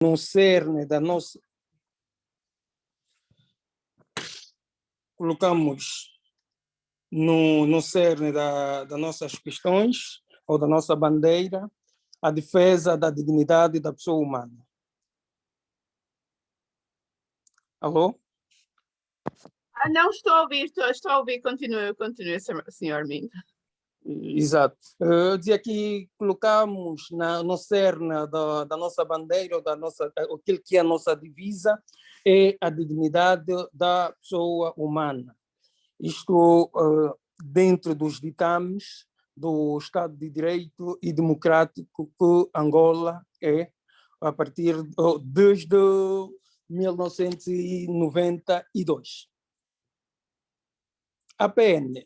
no cerne da nossa... Colocamos no cerne das nossas questões, ou da nossa bandeira, a defesa da dignidade da pessoa humana. Alô? Não estou a ouvir, estou a ouvir, continue, senhor Armindo. Exato. Eu dizia que colocamos no cerne da nossa bandeira, ou aquilo que é a nossa divisa, é a dignidade da pessoa humana. Isto dentro dos ditames do Estado de Direito e Democrático que Angola é, desde 1992. A PN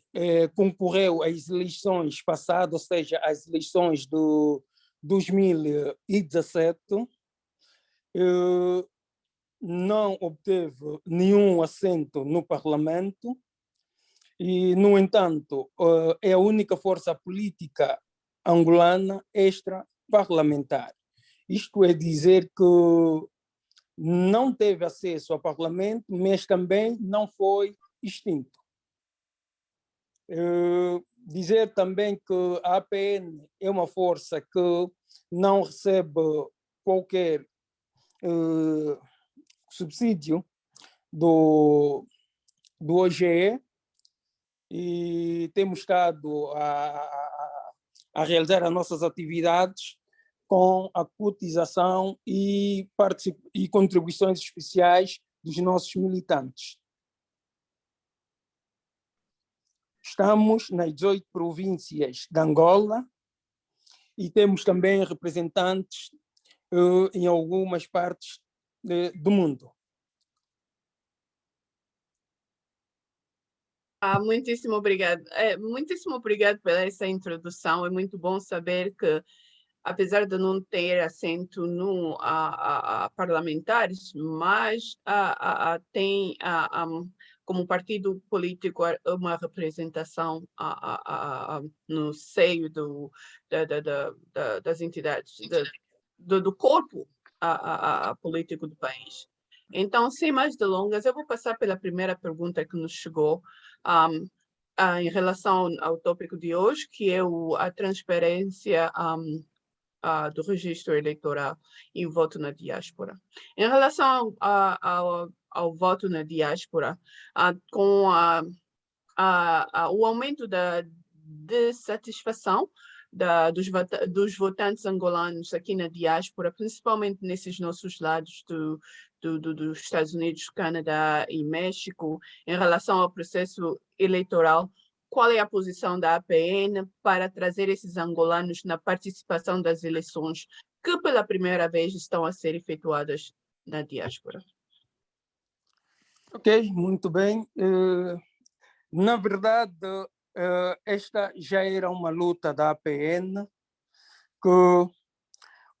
concorreu às eleições passadas, ou seja, às eleições de 2017, não obteve nenhum assento no Parlamento e, no entanto, é a única força política angolana extra-parlamentar. Isto é dizer que não teve acesso ao Parlamento, mas também não foi extinto. Dizer também que a APN é uma força que não recebe qualquer subsídio do OGE e temos estado a realizar as nossas atividades com a cotização e contribuições especiais dos nossos militantes. Estamos nas 18 províncias de Angola e temos também representantes em algumas partes do mundo. Muitíssimo obrigado. Muitíssimo obrigado pela essa introdução. É muito bom saber que, apesar de não ter assento no parlamentares, mas tem como partido político uma representação no seio das entidades, do corpo político do país. Então, sem mais delongas, eu vou passar pela primeira pergunta que nos chegou em relação ao tópico de hoje, que é a transparência do registro eleitoral e o voto na diáspora. Em relação ao voto na diáspora, com o aumento da satisfação dos votantes angolanos aqui na diáspora, principalmente nesses nossos lados dos Estados Unidos, Canadá e México, em relação ao processo eleitoral, qual é a posição da APN para trazer esses angolanos na participação das eleições que pela primeira vez estão a ser efetuadas na diáspora? Ok, muito bem. Na verdade, esta já era uma luta da APN, que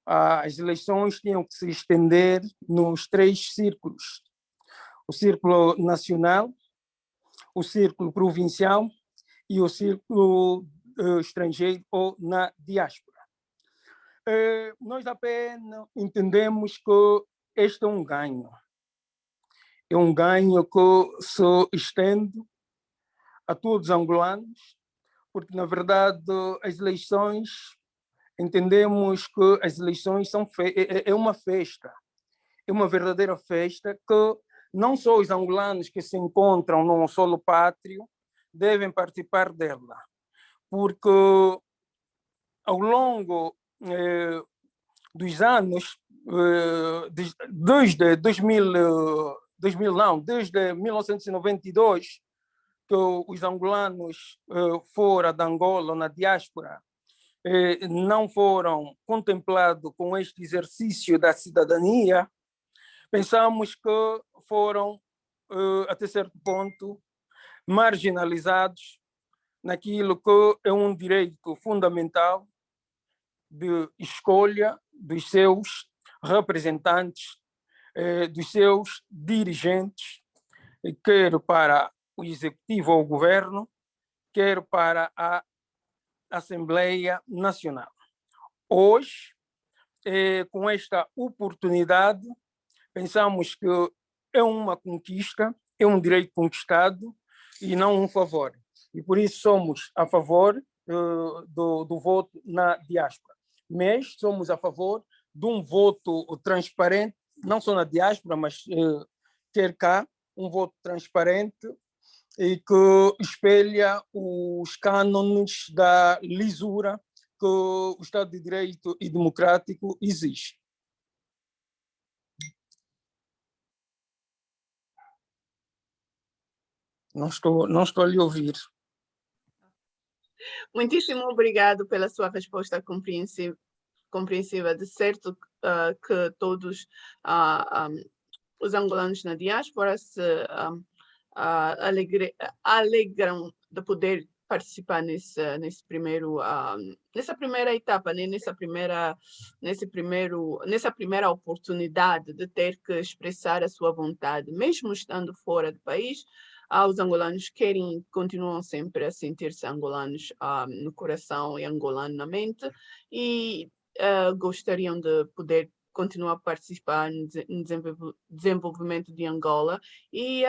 as eleições tinham que se estender nos 3 círculos: o círculo nacional, o círculo provincial e o círculo estrangeiro ou na diáspora. Nós da APN entendemos que este é um ganho. É um ganho que se estende a todos os angolanos, porque, na verdade, as eleições, entendemos que as eleições é uma festa, é uma verdadeira festa que não só os angolanos que se encontram num solo pátrio devem participar dela, porque ao longo dos anos, desde 1992, que os angolanos fora de Angola, na diáspora, não foram contemplados com este exercício da cidadania, pensamos que foram, até certo ponto, marginalizados naquilo que é um direito fundamental de escolha dos seus representantes, dos seus dirigentes, quer para o Executivo ou o Governo, quer para a Assembleia Nacional. Hoje, com esta oportunidade, pensamos que é uma conquista, é um direito conquistado e não um favor. E por isso somos a favor do voto na diáspora. Mas somos a favor de um voto transparente, não só na diáspora, mas quer cá, um voto transparente e que espelha os cânones da lisura que o Estado de Direito e democrático exige. Não estou a lhe ouvir. Muitíssimo obrigado pela sua resposta compreensiva. De certo que todos os angolanos na diáspora se alegram de poder participar nessa primeira etapa, né? nessa primeira oportunidade de ter que expressar a sua vontade, mesmo estando fora do país. Os angolanos continuam sempre a sentir-se angolanos no coração e angolano na mente, e gostariam de poder continuar a participar no desenvolvimento de Angola e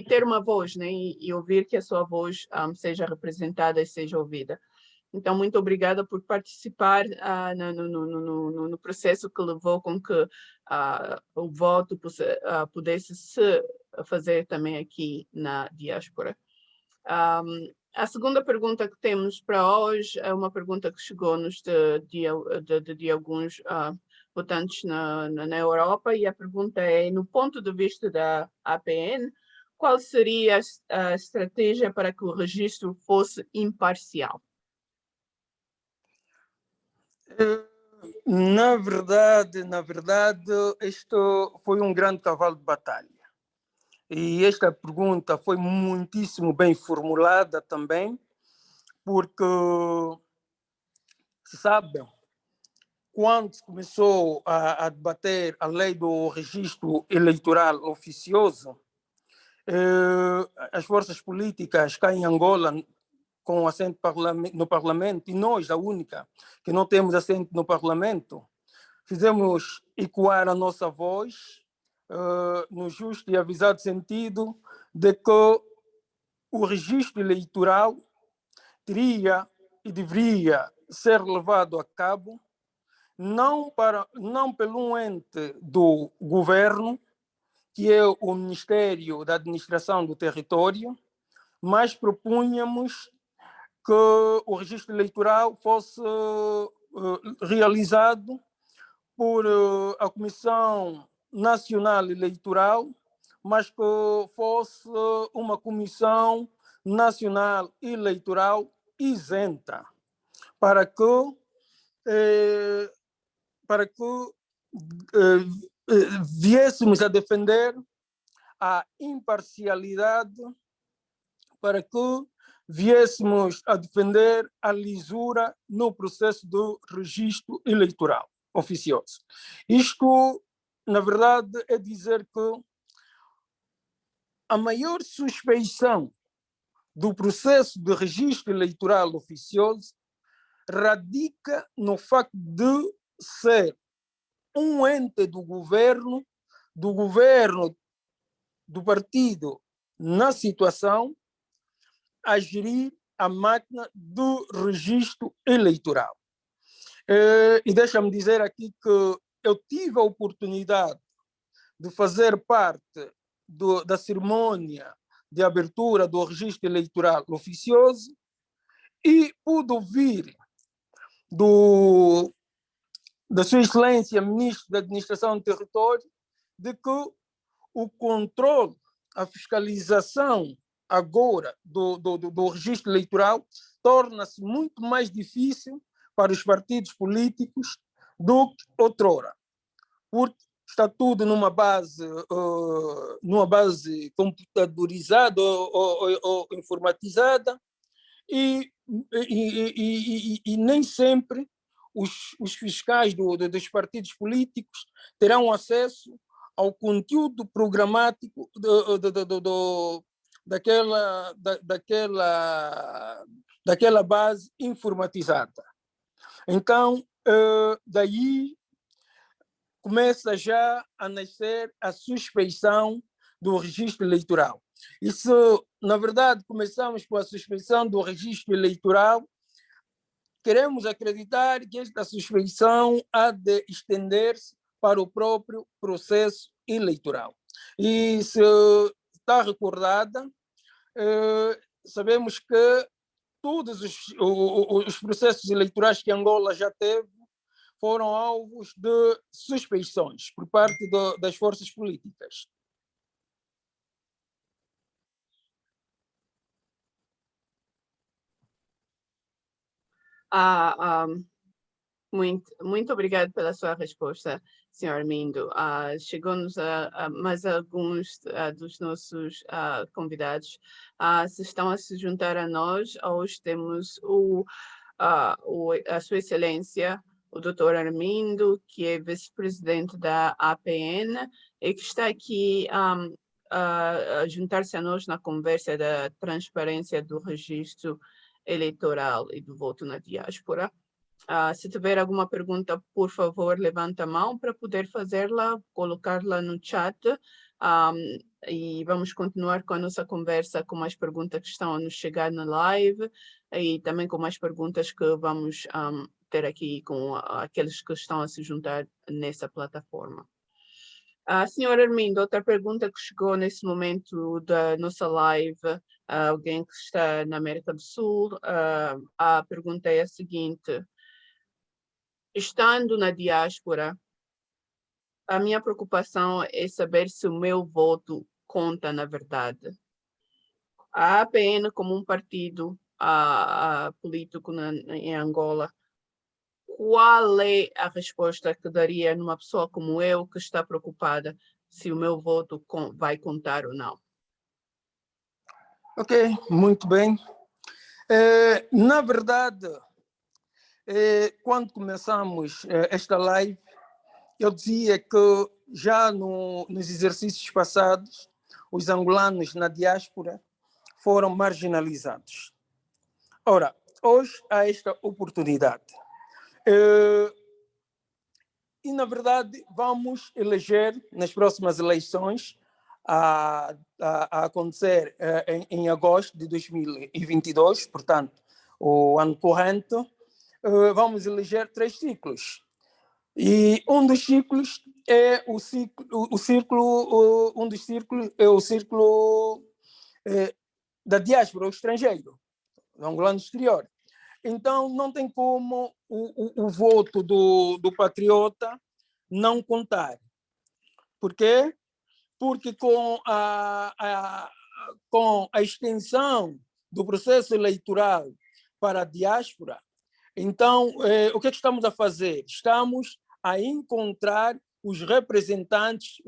ter uma voz, né? E ouvir que a sua voz seja representada e seja ouvida. Então, muito obrigada por participar no processo que levou com que o voto pudesse se fazer também aqui na diáspora. A segunda pergunta que temos para hoje é uma pergunta que chegou-nos de alguns votantes na Europa, e a pergunta é: no ponto de vista da APN, qual seria a estratégia para que o registro fosse imparcial? Na verdade, isto foi um grande cavalo de batalha. E esta pergunta foi muitíssimo bem formulada também, porque, se sabem, quando se começou a debater a lei do registro eleitoral oficioso, as forças políticas cá em Angola, com assento no Parlamento, e nós, a única que não temos assento no Parlamento, fizemos ecoar a nossa voz no justo e avisado sentido de que o registro eleitoral teria e deveria ser levado a cabo não pelo ente do governo, que é o Ministério da Administração do Território, mas propunhamos que o registro eleitoral fosse realizado por a Comissão Nacional Eleitoral, mas que fosse uma Comissão Nacional Eleitoral isenta, para que viéssemos a defender a imparcialidade, para que viéssemos a defender a lisura no processo do registro eleitoral oficioso. Isto, na verdade, é dizer que a maior suspeição do processo de registro eleitoral oficioso radica no facto de ser um ente do governo do partido na situação, a gerir a máquina do registro eleitoral. E deixa-me dizer aqui que eu tive a oportunidade de fazer parte da cerimônia de abertura do registro eleitoral oficioso e pude ouvir da Sua Excelência Ministro da Administração do Território de que o controle, a fiscalização agora do registro eleitoral torna-se muito mais difícil para os partidos políticos do que outrora, porque está tudo numa base computadorizada ou informatizada, e nem sempre os fiscais dos partidos políticos terão acesso ao conteúdo programático daquela base informatizada. Então, daí começa já a nascer a suspeição do registro eleitoral. Isso, na verdade, começamos com a suspeição do registro eleitoral. Queremos acreditar que esta suspeição há de estender-se para o próprio processo eleitoral. E se está recordada, sabemos que todos os processos eleitorais que Angola já teve foram alvos de suspeições por parte das forças políticas. Muito obrigado pela sua resposta, Sr. Armindo. Chegou-nos mais alguns dos nossos convidados. Se estão a se juntar a nós, hoje temos a Sua Excelência, o Dr. Armindo, que é vice-presidente da APN e que está aqui a juntar-se a nós na conversa da transparência do registro eleitoral e do voto na diáspora. Se tiver alguma pergunta, por favor, levanta a mão para poder fazê-la, colocá-la no chat. E vamos continuar com a nossa conversa com mais perguntas que estão a nos chegar na live e também com mais perguntas que vamos ter aqui com aqueles que estão a se juntar nessa plataforma. Senhor Armindo, outra pergunta que chegou nesse momento da nossa live, alguém que está na América do Sul, a pergunta é a seguinte: estando na diáspora, a minha preocupação é saber se o meu voto conta na verdade. A APN, como um partido político em Angola, qual é a resposta que daria numa pessoa como eu, que está preocupada se o meu voto vai contar ou não? Ok, muito bem. Na verdade, quando começamos esta live, eu dizia que já nos exercícios passados, os angolanos na diáspora foram marginalizados. Ora, hoje há esta oportunidade. E, na verdade, vamos eleger nas próximas eleições a acontecer em agosto de 2022, portanto, o ano corrente, vamos eleger 3 ciclos. E um dos ciclos é o círculo da diáspora, o estrangeiro, do angolano exterior. Então, não tem como o voto do patriota não contar. Por quê? Porque com a extensão do processo eleitoral para a diáspora, então, o que é que estamos a fazer? Estamos a encontrar os representantes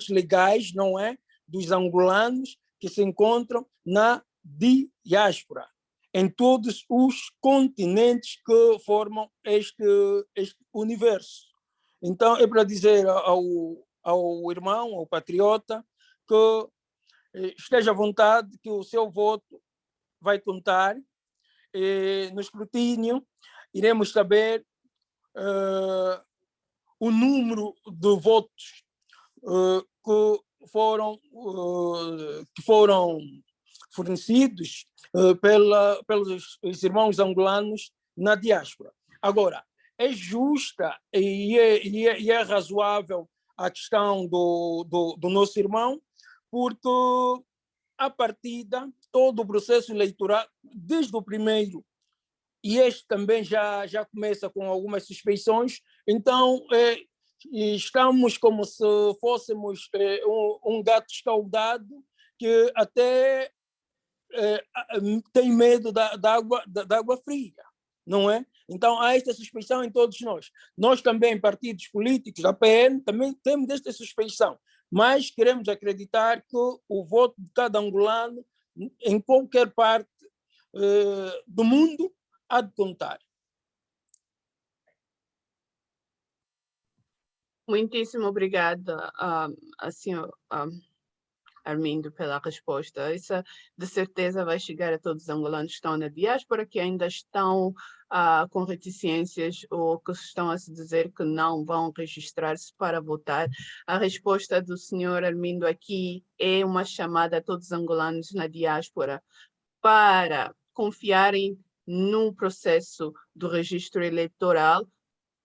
legais, não é? Dos angolanos que se encontram na diáspora, em todos os continentes que formam este universo. Então, é para dizer ao irmão, ao patriota, que esteja à vontade, que o seu voto vai contar. No escrutínio, iremos saber o número de votos que foram fornecidos pelos irmãos angolanos na diáspora. Agora, é justa e é razoável a questão do nosso irmão, porque, à partida, todo o processo eleitoral, desde o primeiro, e este também já começa com algumas suspeições, então estamos como se fôssemos um gato escaldado que até tem medo da água fria, não é? Então há esta suspeição em todos nós. Nós também, partidos políticos, a PN, também temos esta suspeição, mas queremos acreditar que o voto de cada angolano, em qualquer parte do mundo, há de contar. Muitíssimo obrigada, senhor Armindo, pela resposta. Isso, de certeza, vai chegar a todos os angolanos que estão na diáspora, que ainda estão com reticências ou que estão a se dizer que não vão registrar-se para votar. A resposta do senhor Armindo aqui é uma chamada a todos os angolanos na diáspora para confiarem no processo do registro eleitoral,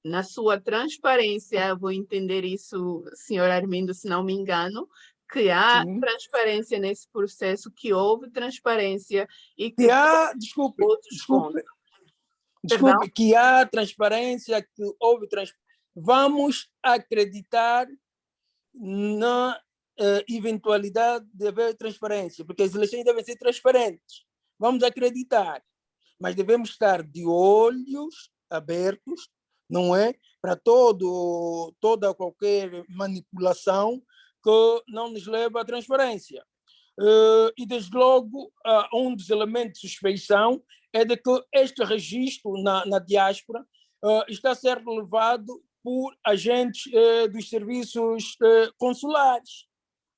na sua transparência. Vou entender isso, senhor Armindo, se não me engano, que há Sim. transparência nesse processo, que houve transparência e que Que há, desculpe, Perdão? que há transparência, que houve transparência. Vamos acreditar na eventualidade de haver transparência, porque as eleições devem ser transparentes. Vamos acreditar, mas devemos estar de olhos abertos, não é? Para toda qualquer manipulação que não nos leva à transparência. E, desde logo, um dos elementos de suspeição é de que este registro na diáspora está a ser levado por agentes dos serviços consulares,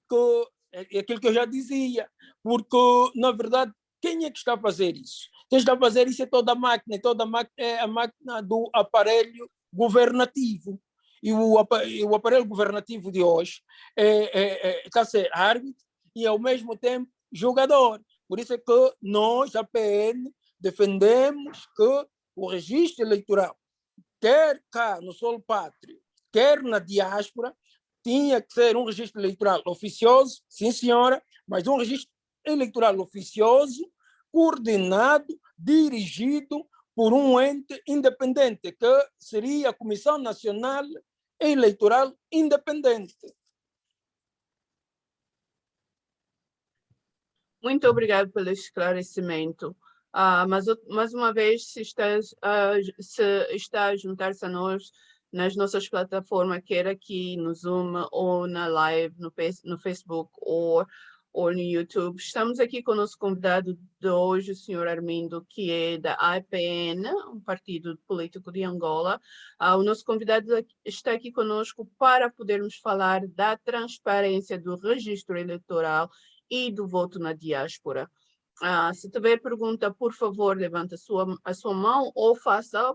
que é aquilo que eu já dizia, porque, na verdade, quem é que está a fazer isso? Quem está a fazer isso é toda a máquina, é a máquina do aparelho governativo. E o aparelho governativo de hoje está a ser árbitro e, ao mesmo tempo, jogador. Por isso é que nós, a PN, defendemos que o registro eleitoral, quer cá no solo pátrio, quer na diáspora, tinha que ser um registro eleitoral oficioso, sim senhora, mas um registro eleitoral oficioso, coordenado, dirigido por um ente independente, que seria a Comissão Nacional Eleitoral Independente. Muito obrigado pelo esclarecimento. Mas, mais uma vez, se está a juntar-se a nós nas nossas plataformas, quer aqui no Zoom ou na live no Facebook ou no YouTube, estamos aqui com o nosso convidado de hoje, o senhor Armindo, que é da APN, um partido político de Angola. O nosso convidado está aqui conosco para podermos falar da transparência do registro eleitoral e do voto na diáspora. Se tiver pergunta, por favor, levante a sua mão ou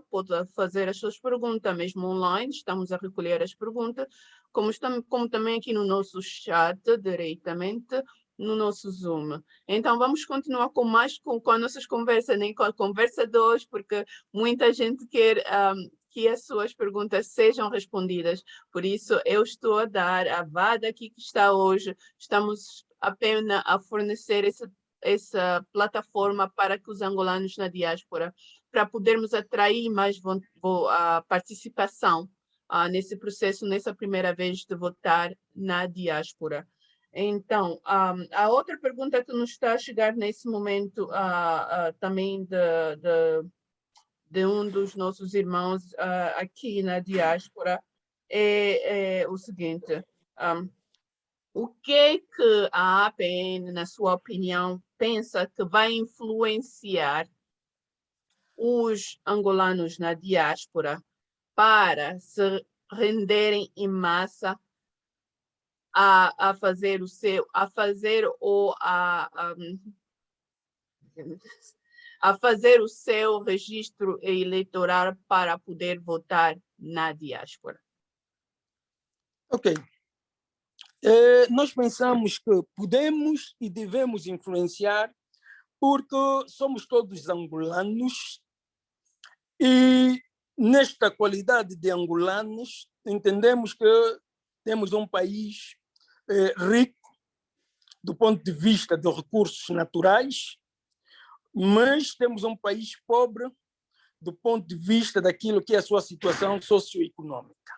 pode fazer as suas perguntas mesmo online. Estamos a recolher as perguntas, como também aqui no nosso chat, diretamente no nosso Zoom. Então, vamos continuar com as nossas conversas, nem com a conversa de hoje, porque muita gente quer que as suas perguntas sejam respondidas. Por isso, eu estou a dar a Vada aqui que está hoje. Estamos apenas a fornecer essa plataforma para que os angolanos na diáspora, para podermos atrair mais a participação nesse processo, nessa primeira vez de votar na diáspora. Então, a outra pergunta que nos está a chegar nesse momento também de um dos nossos irmãos aqui na diáspora é o seguinte: o que é que a APN, na sua opinião, pensa que vai influenciar os angolanos na diáspora para se renderem em massa a fazer o seu registro eleitoral para poder votar na diáspora? Ok. Nós pensamos que podemos e devemos influenciar porque somos todos angolanos e, nesta qualidade de angolanos, entendemos que temos um país rico do ponto de vista dos recursos naturais, mas temos um país pobre do ponto de vista daquilo que é a sua situação socioeconômica.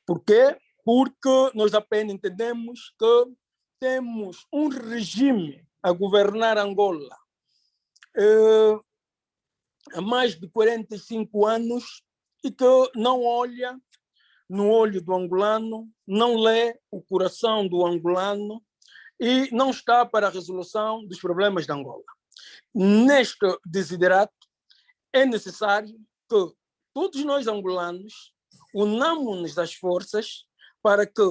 Por quê? Porque nós apenas entendemos que temos um regime a governar Angola há mais de 45 anos e que não olha no olho do angolano, não lê o coração do angolano e não está para a resolução dos problemas de Angola. Neste desiderato, é necessário que todos nós angolanos unamos-nos as forças para que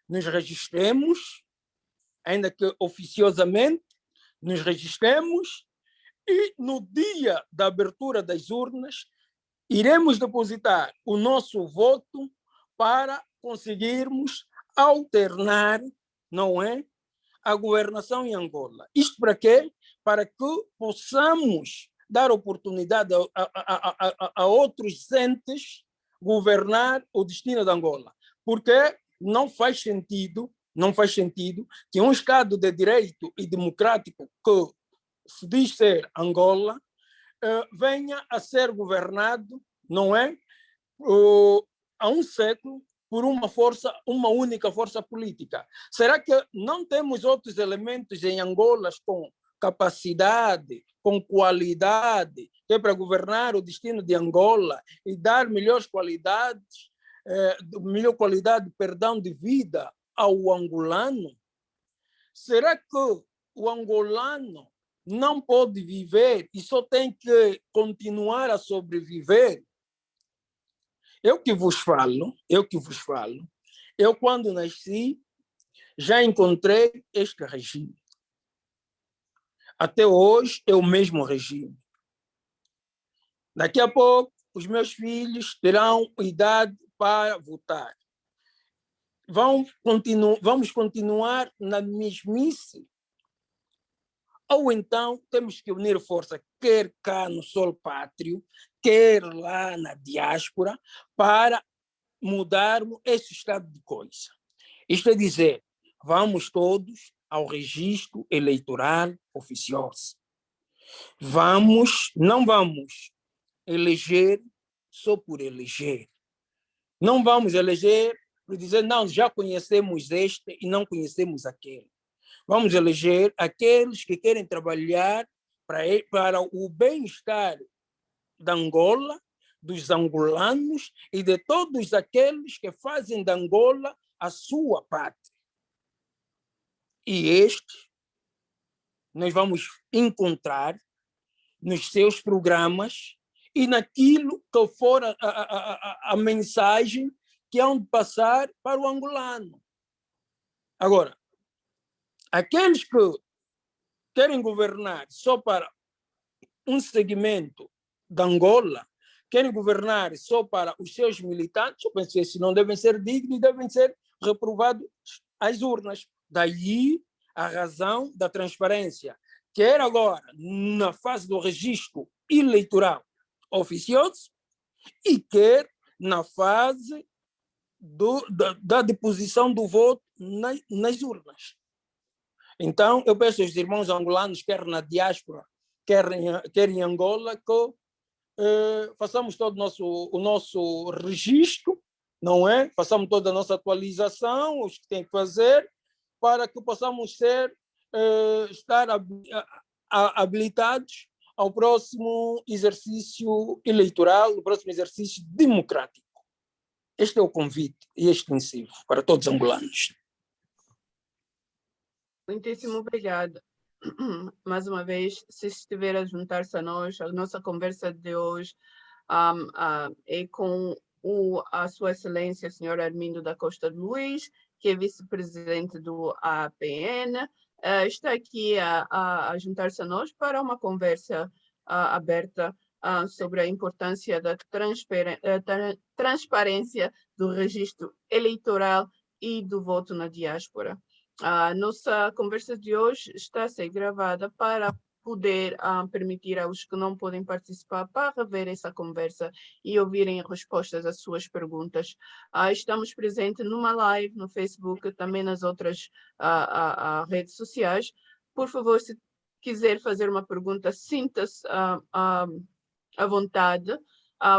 nos registremos ainda que oficiosamente nos registremos e no dia da abertura das urnas iremos depositar o nosso voto para conseguirmos alternar, não é, a governação em Angola. Isto para quê? Para que possamos dar oportunidade a outros entes governar o destino de Angola. Porque não faz sentido que um Estado de direito e democrático que se diz ser Angola venha a ser governado, não é, há um século por uma única força política. Será que não temos outros elementos em Angola com capacidade, com qualidade, que é para governar o destino de Angola e dar melhor qualidade de vida ao angolano? Será que o angolano não pode viver e só tem que continuar a sobreviver? Eu quando nasci, já encontrei este regime. Até hoje é o mesmo regime. Daqui a pouco, os meus filhos terão idade para votar. Vamos continuar na mesmice. Ou então temos que unir força, quer cá no solo pátrio, quer lá na diáspora, para mudarmos esse estado de coisa. Isto é dizer, vamos todos ao registro eleitoral oficioso. Não vamos eleger só por eleger. Não vamos eleger por dizer, não, já conhecemos este e não conhecemos aquele. Vamos eleger aqueles que querem trabalhar para o bem-estar da Angola, dos angolanos e de todos aqueles que fazem da Angola a sua pátria. E este nós vamos encontrar nos seus programas e naquilo que for a mensagem que hão de passar para o angolano. Agora, aqueles que querem governar só para um segmento da Angola, querem governar só para os seus militantes, eu penso que esses não devem ser dignos e devem ser reprovados às urnas. Daí a razão da transparência, quer agora na fase do registro eleitoral oficioso e quer na fase da deposição do voto nas urnas. Então, eu peço aos irmãos angolanos, quer na diáspora, quer em Angola, que façamos todo o nosso registro, não é? Façamos toda a nossa atualização, os que têm que fazer, para que possamos estar habilitados ao próximo exercício eleitoral, ao próximo exercício democrático. Este é o convite extensivo para todos os angolanos. Muitíssimo obrigada. Mais uma vez, se estiver a juntar-se a nós, a nossa conversa de hoje é com a Sua Excelência, Sr. Armindo da Costa Luís, que é vice-presidente do APN, está aqui a juntar-se a nós para uma conversa aberta sobre a importância da transparência do registro eleitoral e do voto na diáspora. A nossa conversa de hoje está a ser gravada para poder permitir aos que não podem participar para ver essa conversa e ouvirem respostas às suas perguntas. Estamos presentes numa live no Facebook, também nas outras redes sociais. Por favor, se quiser fazer uma pergunta, sinta-se à vontade,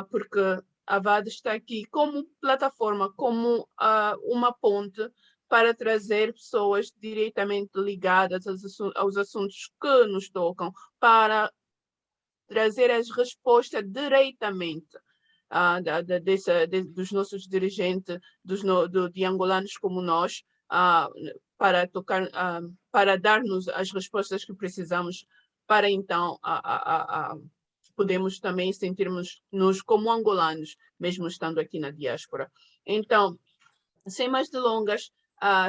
porque a VAD está aqui como plataforma, como uma ponte para trazer pessoas diretamente ligadas aos assuntos que nos tocam, para trazer as respostas diretamente dos nossos dirigentes, de angolanos como nós, para dar-nos as respostas que precisamos, para então podemos também sentirmos-nos como angolanos, mesmo estando aqui na diáspora. Então, sem mais delongas,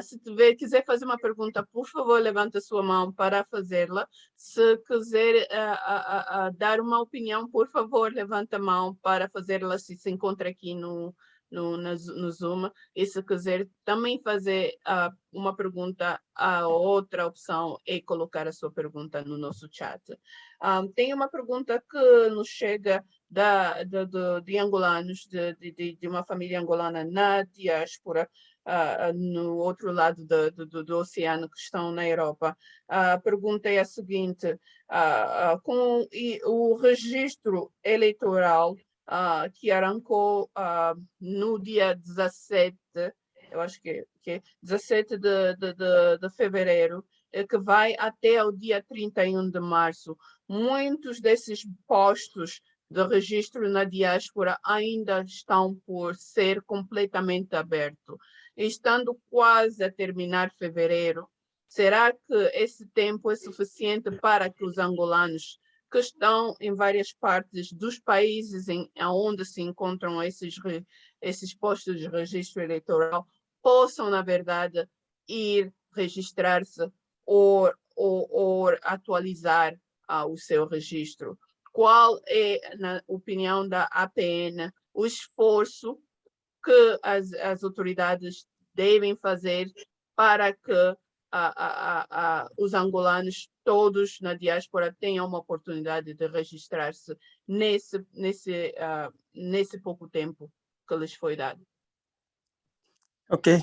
Se quiser fazer uma pergunta, por favor, levanta a sua mão para fazê-la. Se quiser dar uma opinião, por favor, levanta a mão para fazê-la se encontra aqui no Zoom. E se quiser também fazer uma pergunta, a outra opção é colocar a sua pergunta no nosso chat. Tem uma pergunta que nos chega de angolanos, de uma família angolana na diáspora, no outro lado do oceano, que estão na Europa. A pergunta é a seguinte: com o registro eleitoral que arrancou no dia 17, eu acho que é 17 de fevereiro, que vai até o dia 31 de março, muitos desses postos de registro na diáspora ainda estão por ser completamente abertos. Estando quase a terminar fevereiro, será que esse tempo é suficiente para que os angolanos que estão em várias partes dos países onde se encontram esses postos de registro eleitoral possam, na verdade, ir registrar-se ou atualizar o seu registro? Qual é, na opinião da APN, o esforço que as autoridades devem fazer para que os angolanos todos na diáspora tenham uma oportunidade de registrar-se nesse pouco tempo que lhes foi dado? Ok,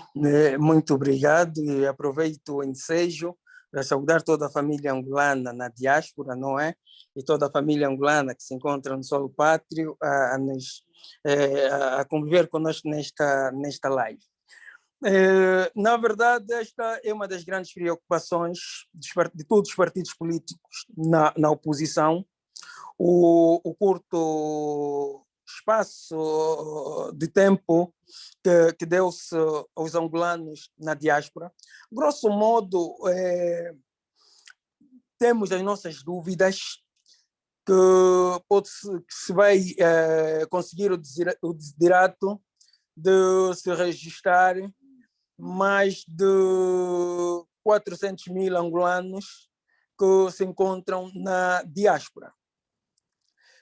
muito obrigado e aproveito o ensejo para saudar toda a família angolana na diáspora, não é? E toda a família angolana que se encontra no solo pátrio a conviver conosco nesta live. Na verdade, esta é uma das grandes preocupações de todos os partidos políticos na oposição. O curto espaço de tempo que deu-se aos angolanos na diáspora. Grosso modo, temos as nossas dúvidas que se vai conseguir o desiderato de se registrar mais de 400 mil angolanos que se encontram na diáspora.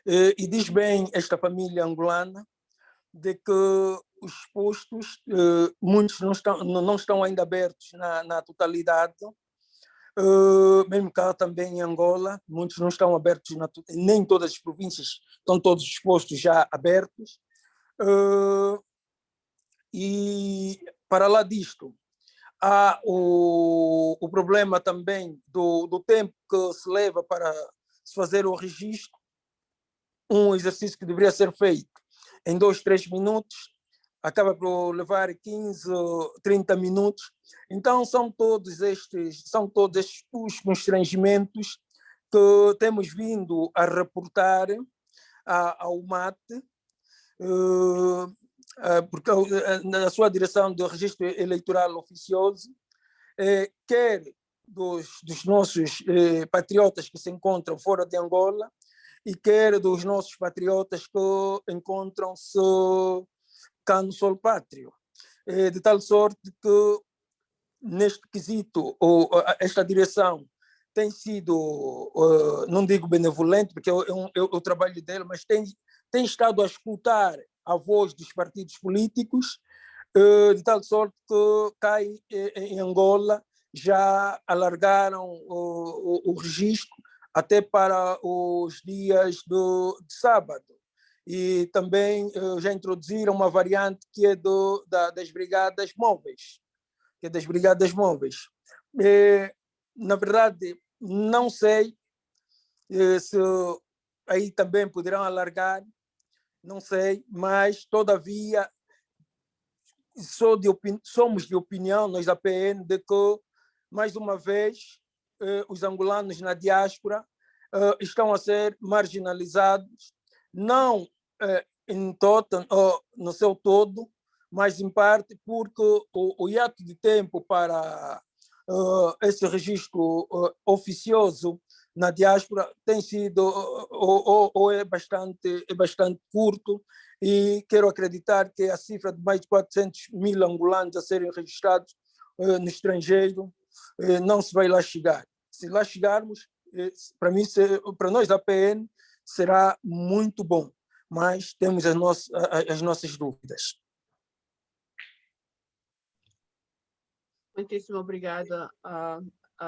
E diz bem esta família angolana de que os postos, muitos não estão ainda abertos na totalidade, mesmo cá também em Angola, muitos não estão abertos, nem todas as províncias estão todos os postos já abertos. E para lá disto, há o problema também do tempo que se leva para se fazer o registro, um exercício que deveria ser feito em 2, 3 minutos, acaba por levar 15, 30 minutos. Então, são todos estes os constrangimentos que temos vindo a reportar ao MAT, porque na sua direção do registro eleitoral oficioso, quer dos nossos patriotas que se encontram fora de Angola, e quer dos nossos patriotas que encontram-se cá no solo pátrio. De tal sorte que, neste quesito, esta direção tem sido, não digo benevolente, porque é o trabalho dele, mas tem estado a escutar a voz dos partidos políticos, de tal sorte que cá em Angola já alargaram o registro até para os dias de sábado. E também já introduziram uma variante que é das brigadas móveis. Na verdade, não sei se aí também poderão alargar, não sei, mas, todavia, somos de opinião, nós da PN, de que, mais uma vez, os angolanos na diáspora estão a ser marginalizados, não no seu todo, mas em parte porque o hiato de tempo para esse registro oficioso na diáspora tem sido ou é bastante curto, e quero acreditar que a cifra de mais de 400 mil angolanos a serem registrados no estrangeiro, não se vai lá chegar. Se lá chegarmos, para mim, para nós da PN, será muito bom, mas temos as nossas dúvidas. Muitíssimo obrigada,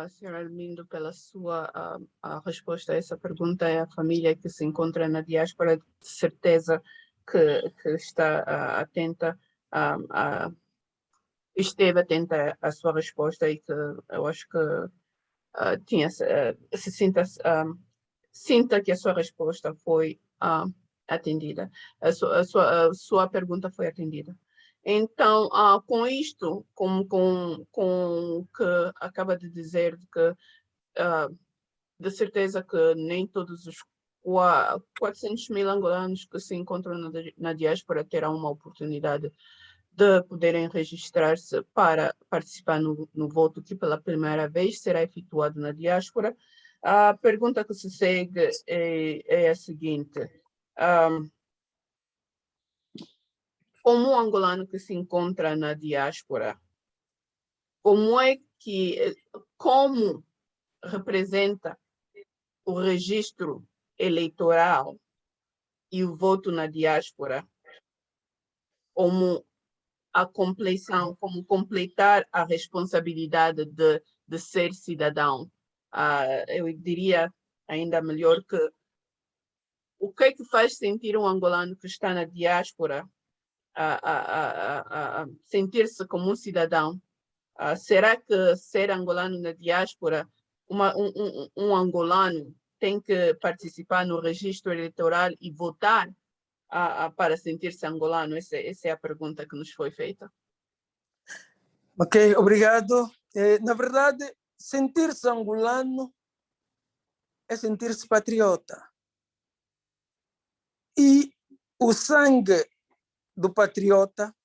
Sr. Armindo, pela sua a resposta a essa pergunta. É a família que se encontra na diáspora, de certeza que está atenta, esteve atenta à sua resposta e que eu acho que sinta que a sua resposta foi atendida, a sua pergunta foi atendida. Então, com isto, com o que acaba de dizer, que de certeza que nem todos os 400 mil angolanos que se encontram na diáspora terão uma oportunidade de poderem registrar-se para participar no voto que pela primeira vez será efetuado na diáspora. A pergunta que se segue é a seguinte: como o angolano que se encontra na diáspora, como representa o registro eleitoral e o voto na diáspora como como completar a responsabilidade de ser cidadão? Eu diria ainda melhor que o que é que faz sentir um angolano que está na diáspora sentir-se como um cidadão? Será que ser angolano na diáspora, um angolano tem que participar no registro eleitoral e votar para sentir-se angolano? Essa é a pergunta que nos foi feita. Ok, obrigado. Na verdade, sentir-se angolano é sentir-se patriota. E o sangue do patriota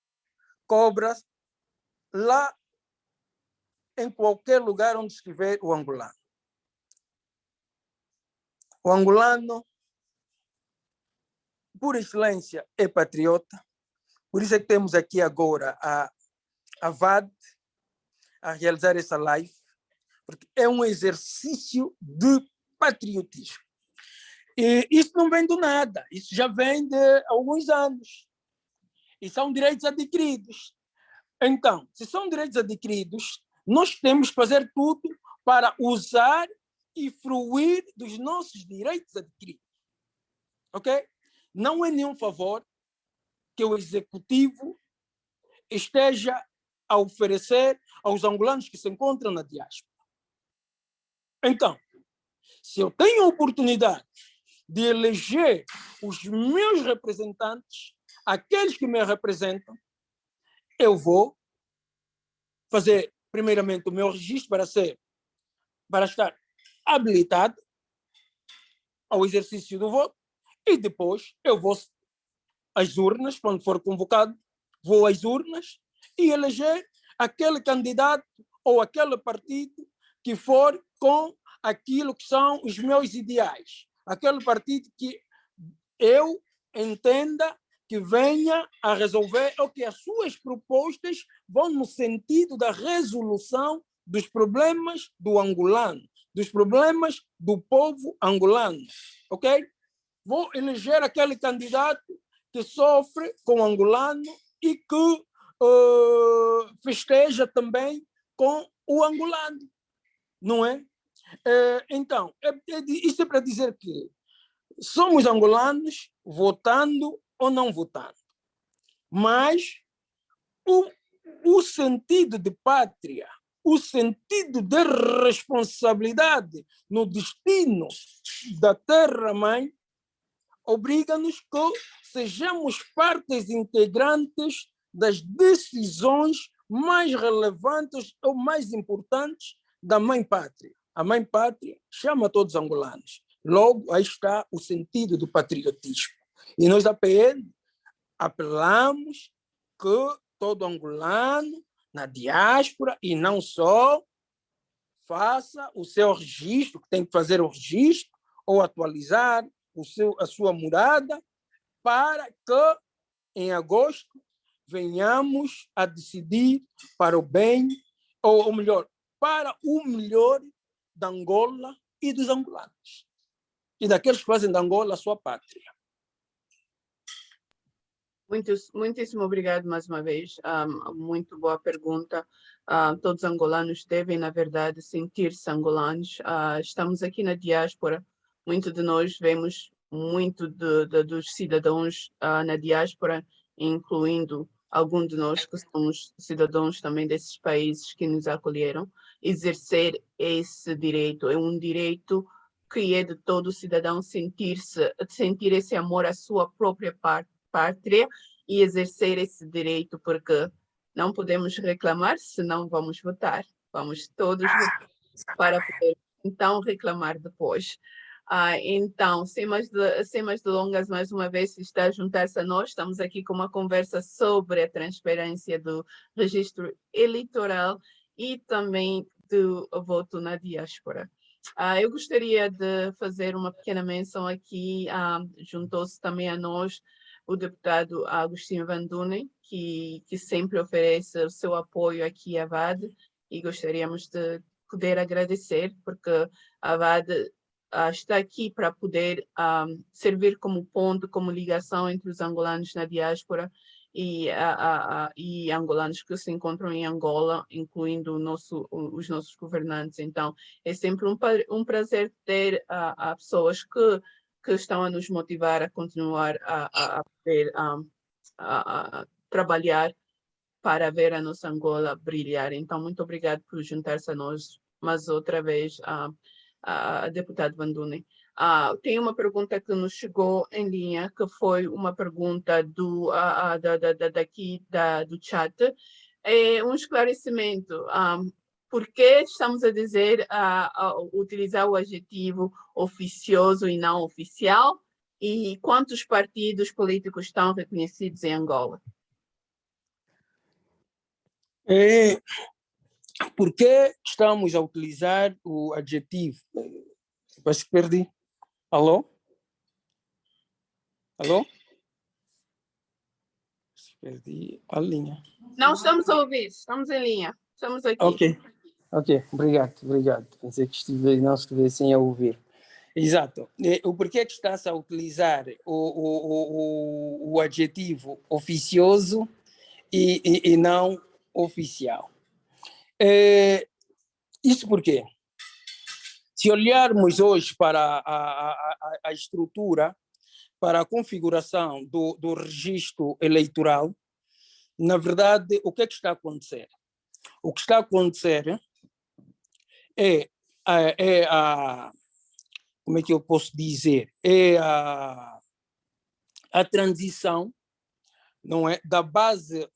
cobra lá em qualquer lugar onde estiver o angolano. O angolano, por excelência, é patriota. Por isso é que temos aqui agora a VAD a realizar essa live, porque é um exercício de patriotismo. E isso não vem do nada, isso já vem de alguns anos. E são direitos adquiridos. Então, se são direitos adquiridos, nós temos que fazer tudo para usar e fruir dos nossos direitos adquiridos. Ok? Não é nenhum favor que o executivo esteja a oferecer aos angolanos que se encontram na diáspora. Então, se eu tenho a oportunidade de eleger os meus representantes, aqueles que me representam, eu vou fazer, primeiramente, o meu registro para estar habilitado ao exercício do voto, e depois eu vou às urnas, quando for convocado, vou às urnas e eleger aquele candidato ou aquele partido que for com aquilo que são os meus ideais, aquele partido que eu entenda que venha a resolver ou que as suas propostas vão no sentido da resolução dos problemas do angolano, dos problemas do povo angolano, ok? Vou eleger aquele candidato que sofre com o angolano e que festeja também com o angolano, não é? Então, isso é para dizer que somos angolanos votando ou não votando, mas o sentido de pátria, o sentido de responsabilidade no destino da terra-mãe obriga-nos que sejamos partes integrantes das decisões mais relevantes ou mais importantes da mãe pátria. A mãe pátria chama todos os angolanos. Logo, aí está o sentido do patriotismo. E nós da PN apelamos que todo angolano, na diáspora e não só, faça o seu registro, que tem que fazer o registro ou atualizar a sua morada, para que em agosto venhamos a decidir para o bem ou melhor, para o melhor da Angola e dos angolanos, e daqueles que fazem da Angola a sua pátria. Muitíssimo obrigado mais uma vez. Muito boa pergunta. Todos os angolanos devem, na verdade, sentir-se angolanos. Estamos aqui na diáspora. Muito de nós vemos muito dos cidadãos na diáspora, incluindo alguns de nós que somos cidadãos também desses países que nos acolheram. Exercer esse direito é um direito que é de todo cidadão sentir esse amor à sua própria pátria e exercer esse direito, porque não podemos reclamar, senão vamos votar. Vamos todos votar para poder, então, reclamar depois. Então, sem mais delongas, mais uma vez, se está a juntar-se a nós, estamos aqui com uma conversa sobre a transparência do registro eleitoral e também do voto na diáspora. Eu gostaria de fazer uma pequena menção aqui, juntou-se também a nós o deputado Agostinho Van Dunen, que sempre oferece o seu apoio aqui à VAD, e gostaríamos de poder agradecer, porque a VAD está aqui para poder servir como ponto, como ligação entre os angolanos na diáspora e angolanos que se encontram em Angola, incluindo os nossos governantes. Então, é sempre um prazer ter pessoas que estão a nos motivar a continuar a poder trabalhar para ver a nossa Angola brilhar. Então, muito obrigado por juntar-se a nós, mais outra vez, a deputado Van Dunen. Tem uma pergunta que nos chegou em linha, que foi uma pergunta do chat. É um esclarecimento. Por que estamos a dizer, utilizar o adjetivo oficioso e não oficial? E quantos partidos políticos estão reconhecidos em Angola? Por que estamos a utilizar o adjetivo? Parece que perdi. Alô? Alô? Perdi a linha. Não estamos a ouvir, estamos em linha. Estamos aqui. Ok, obrigado. Pensei que não estivessem a ouvir. Exato. O porquê que está-se a utilizar o adjetivo oficioso e não oficial? Isso porque, se olharmos hoje para a estrutura, para a configuração do registro eleitoral, na verdade, o que é que está a acontecer? O que está a acontecer é como é que eu posso dizer? É a transição, não é, da base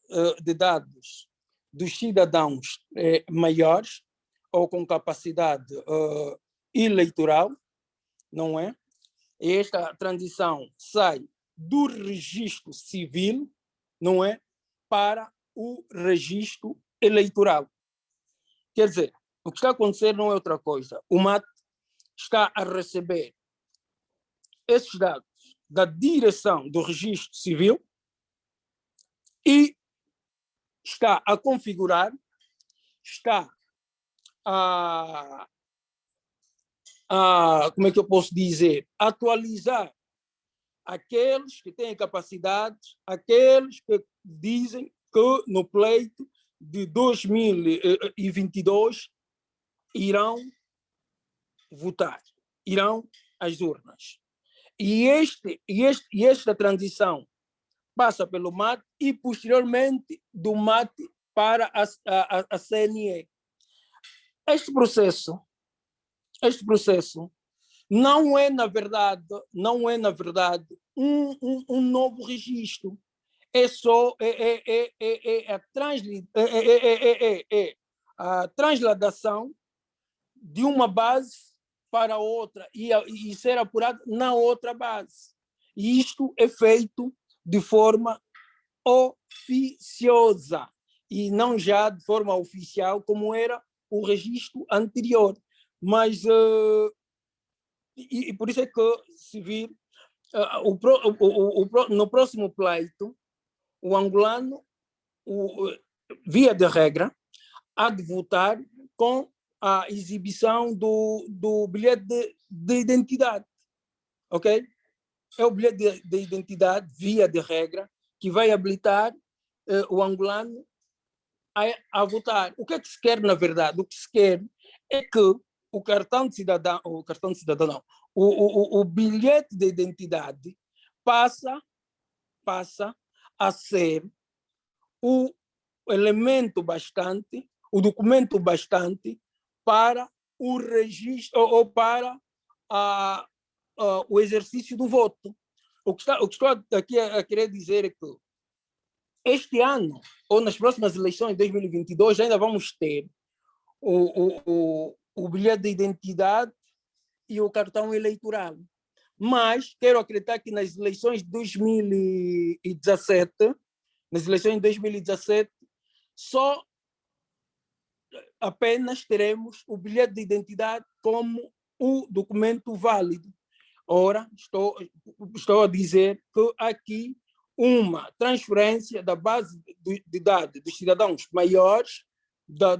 de dados dos cidadãos maiores ou com capacidade eleitoral, não é? E esta transição sai do registro civil, não é, para o registro eleitoral. Quer dizer, o que está a acontecer não é outra coisa. O MAT está a receber esses dados da direção do registro civil e está a configurar, está como é que eu posso dizer, atualizar aqueles que têm capacidades, aqueles que dizem que no pleito de 2022 irão votar, irão às urnas. E esta transição passa pelo MAT e, posteriormente, do MAT para a CNE. Este processo não é, na verdade, um novo registro. É só a transladação de uma base para outra e ser apurado na outra base. E isto é feito de forma oficiosa e não já de forma oficial como era o registro anterior. Mas e por isso é que, se vir, no próximo pleito, o angolano, via de regra, há de votar com a exibição do bilhete de identidade, ok? É o bilhete de identidade, via de regra, que vai habilitar o angolano a votar. O que é que se quer, na verdade? O que se quer é que o cartão de cidadão, não, o bilhete de identidade passa a ser o elemento bastante, o documento bastante para o registro ou para o exercício do voto. O que estou aqui a querer dizer é que este ano, ou nas próximas eleições de 2022, ainda vamos ter o bilhete de identidade e o cartão eleitoral. Mas quero acreditar que nas eleições de 2017, só apenas teremos o bilhete de identidade como o documento válido. Ora, estou a dizer que aqui uma transferência da base de dados dos cidadãos maiores, da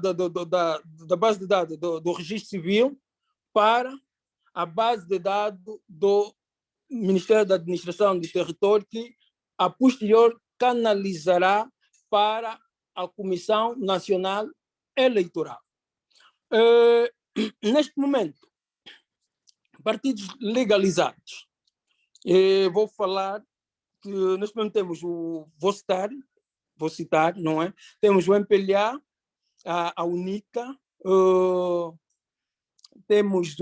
base de dados do registro civil, para a base de dados do Ministério da Administração do Território, que a posterior canalizará para a Comissão Nacional Eleitoral. Neste momento, partidos legalizados. Vou falar que neste momento temos vou citar, não é? Temos o MPLA, a UNICA, temos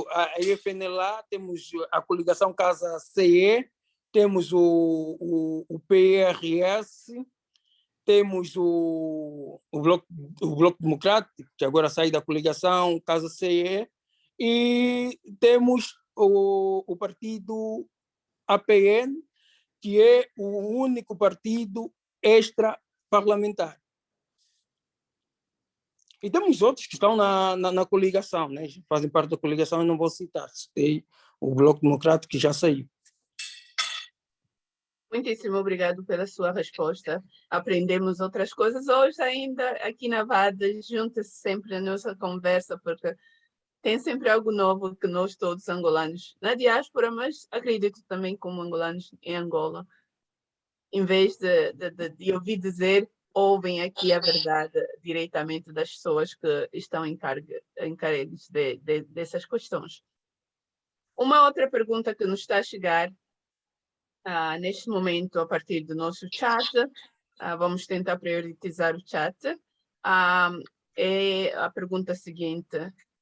a EFNLA, temos a coligação Casa CE, temos o PRS, temos o Bloco Democrático, que agora sai da coligação Casa CE, e temos o partido APN, que é o único partido extra-parlamentar. E temos outros que estão na coligação, né? Fazem parte da coligação, e não vou citar. Tem o Bloco Democrático, que já saiu. Muitíssimo obrigado pela sua resposta. Aprendemos outras coisas hoje ainda aqui na VAD. Junta-se sempre a nossa conversa, porque tem sempre algo novo que nós todos angolanos, na diáspora, mas acredito também como angolanos em Angola, em vez de ouvir dizer, ouvem aqui a verdade diretamente das pessoas que estão encarregues dessas questões. Uma outra pergunta que nos está a chegar neste momento a partir do nosso chat, vamos tentar priorizar o chat, é a pergunta seguinte: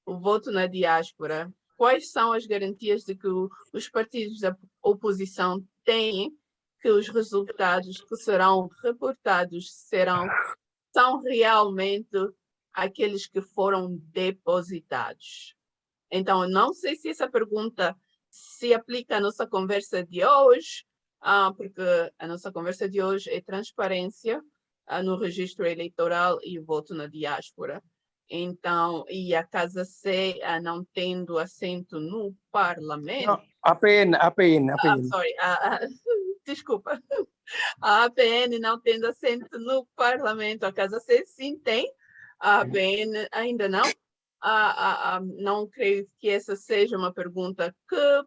o voto na diáspora, quais são as garantias de que os partidos da oposição têm que os resultados que serão reportados são realmente aqueles que foram depositados? Então, não sei se essa pergunta se aplica à nossa conversa de hoje, porque a nossa conversa de hoje é transparência no registro eleitoral e voto na diáspora. Então, e a Casa C não tendo assento no parlamento... Não, APN. Sorry, desculpa. A APN não tendo assento no parlamento, a Casa C sim tem, a APN ainda não. Não creio que essa seja uma pergunta que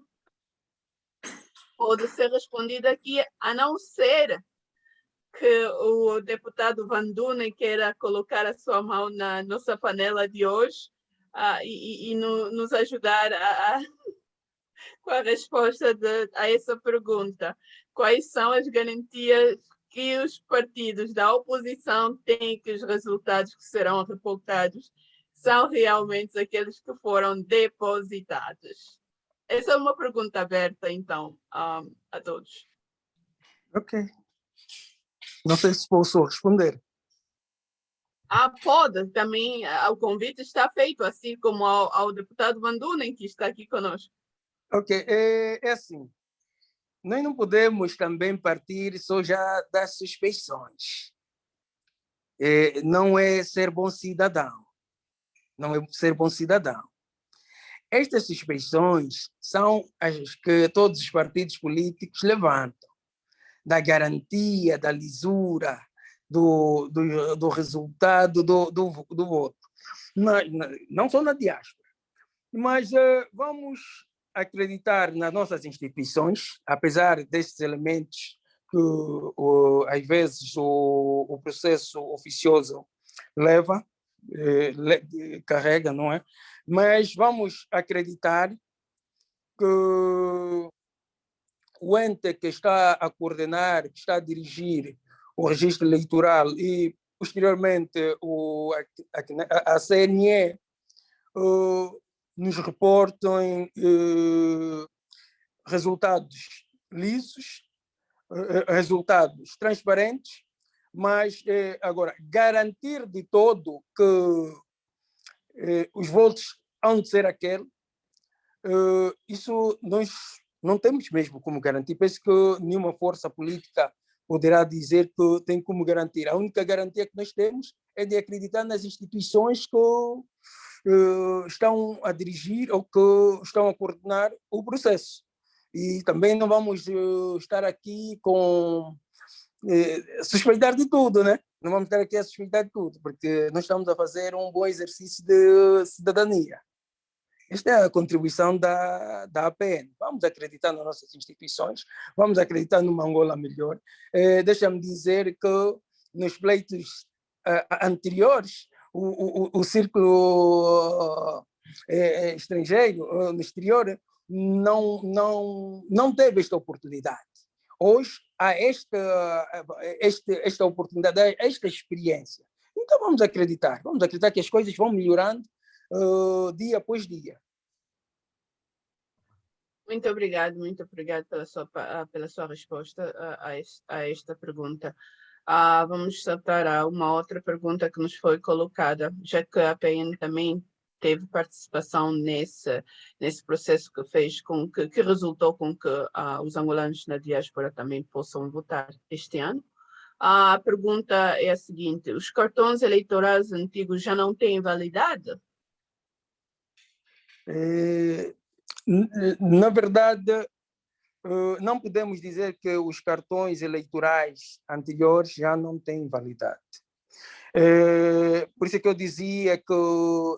pode ser respondida aqui, a não ser que o deputado Van Dunen queira colocar a sua mão na nossa panela de hoje e nos ajudar com a resposta a essa pergunta. Quais são as garantias que os partidos da oposição têm que os resultados que serão reportados são realmente aqueles que foram depositados? Essa é uma pergunta aberta, então, a todos. Ok. Não sei se posso responder. Pode, também o convite está feito, assim como ao deputado Van Dunen, que está aqui conosco. Ok, é assim. Nós não podemos também partir só já das suspeições. Não é ser bom cidadão. Não é ser bom cidadão. Estas suspeições são as que todos os partidos políticos levantam, da garantia, da lisura, do resultado do voto. Não só na diáspora, mas vamos acreditar nas nossas instituições, apesar desses elementos que, às vezes, o processo oficioso leva, carrega, não é? Mas vamos acreditar que o ente que está a coordenar, que está a dirigir o registro eleitoral e, posteriormente, a CNE, nos reportam resultados lisos, resultados transparentes, mas agora garantir de todo que os votos hão de ser aquele, isso nós não temos mesmo como garantir. Penso que nenhuma força política poderá dizer que tem como garantir. A única garantia que nós temos é de acreditar nas instituições que estão a dirigir ou que estão a coordenar o processo. E também não vamos estar aqui com suspeitar de tudo, né? Não vamos estar aqui a suspeitar de tudo, porque nós estamos a fazer um bom exercício de cidadania. Esta é a contribuição da APN. Vamos acreditar nas nossas instituições, vamos acreditar numa Angola melhor. Deixa-me dizer que nos pleitos anteriores, o círculo estrangeiro, no exterior, não teve esta oportunidade. Hoje há esta oportunidade, esta experiência. Então vamos acreditar que as coisas vão melhorando dia após dia. Muito obrigado pela sua resposta a esta pergunta. Vamos saltar a uma outra pergunta que nos foi colocada, já que a PN também teve participação nesse processo que resultou com que os angolanos na diáspora também possam votar este ano. A pergunta é a seguinte: os cartões eleitorais antigos já não têm validade? Na verdade, não podemos dizer que os cartões eleitorais anteriores já não têm validade. Por isso é que eu dizia que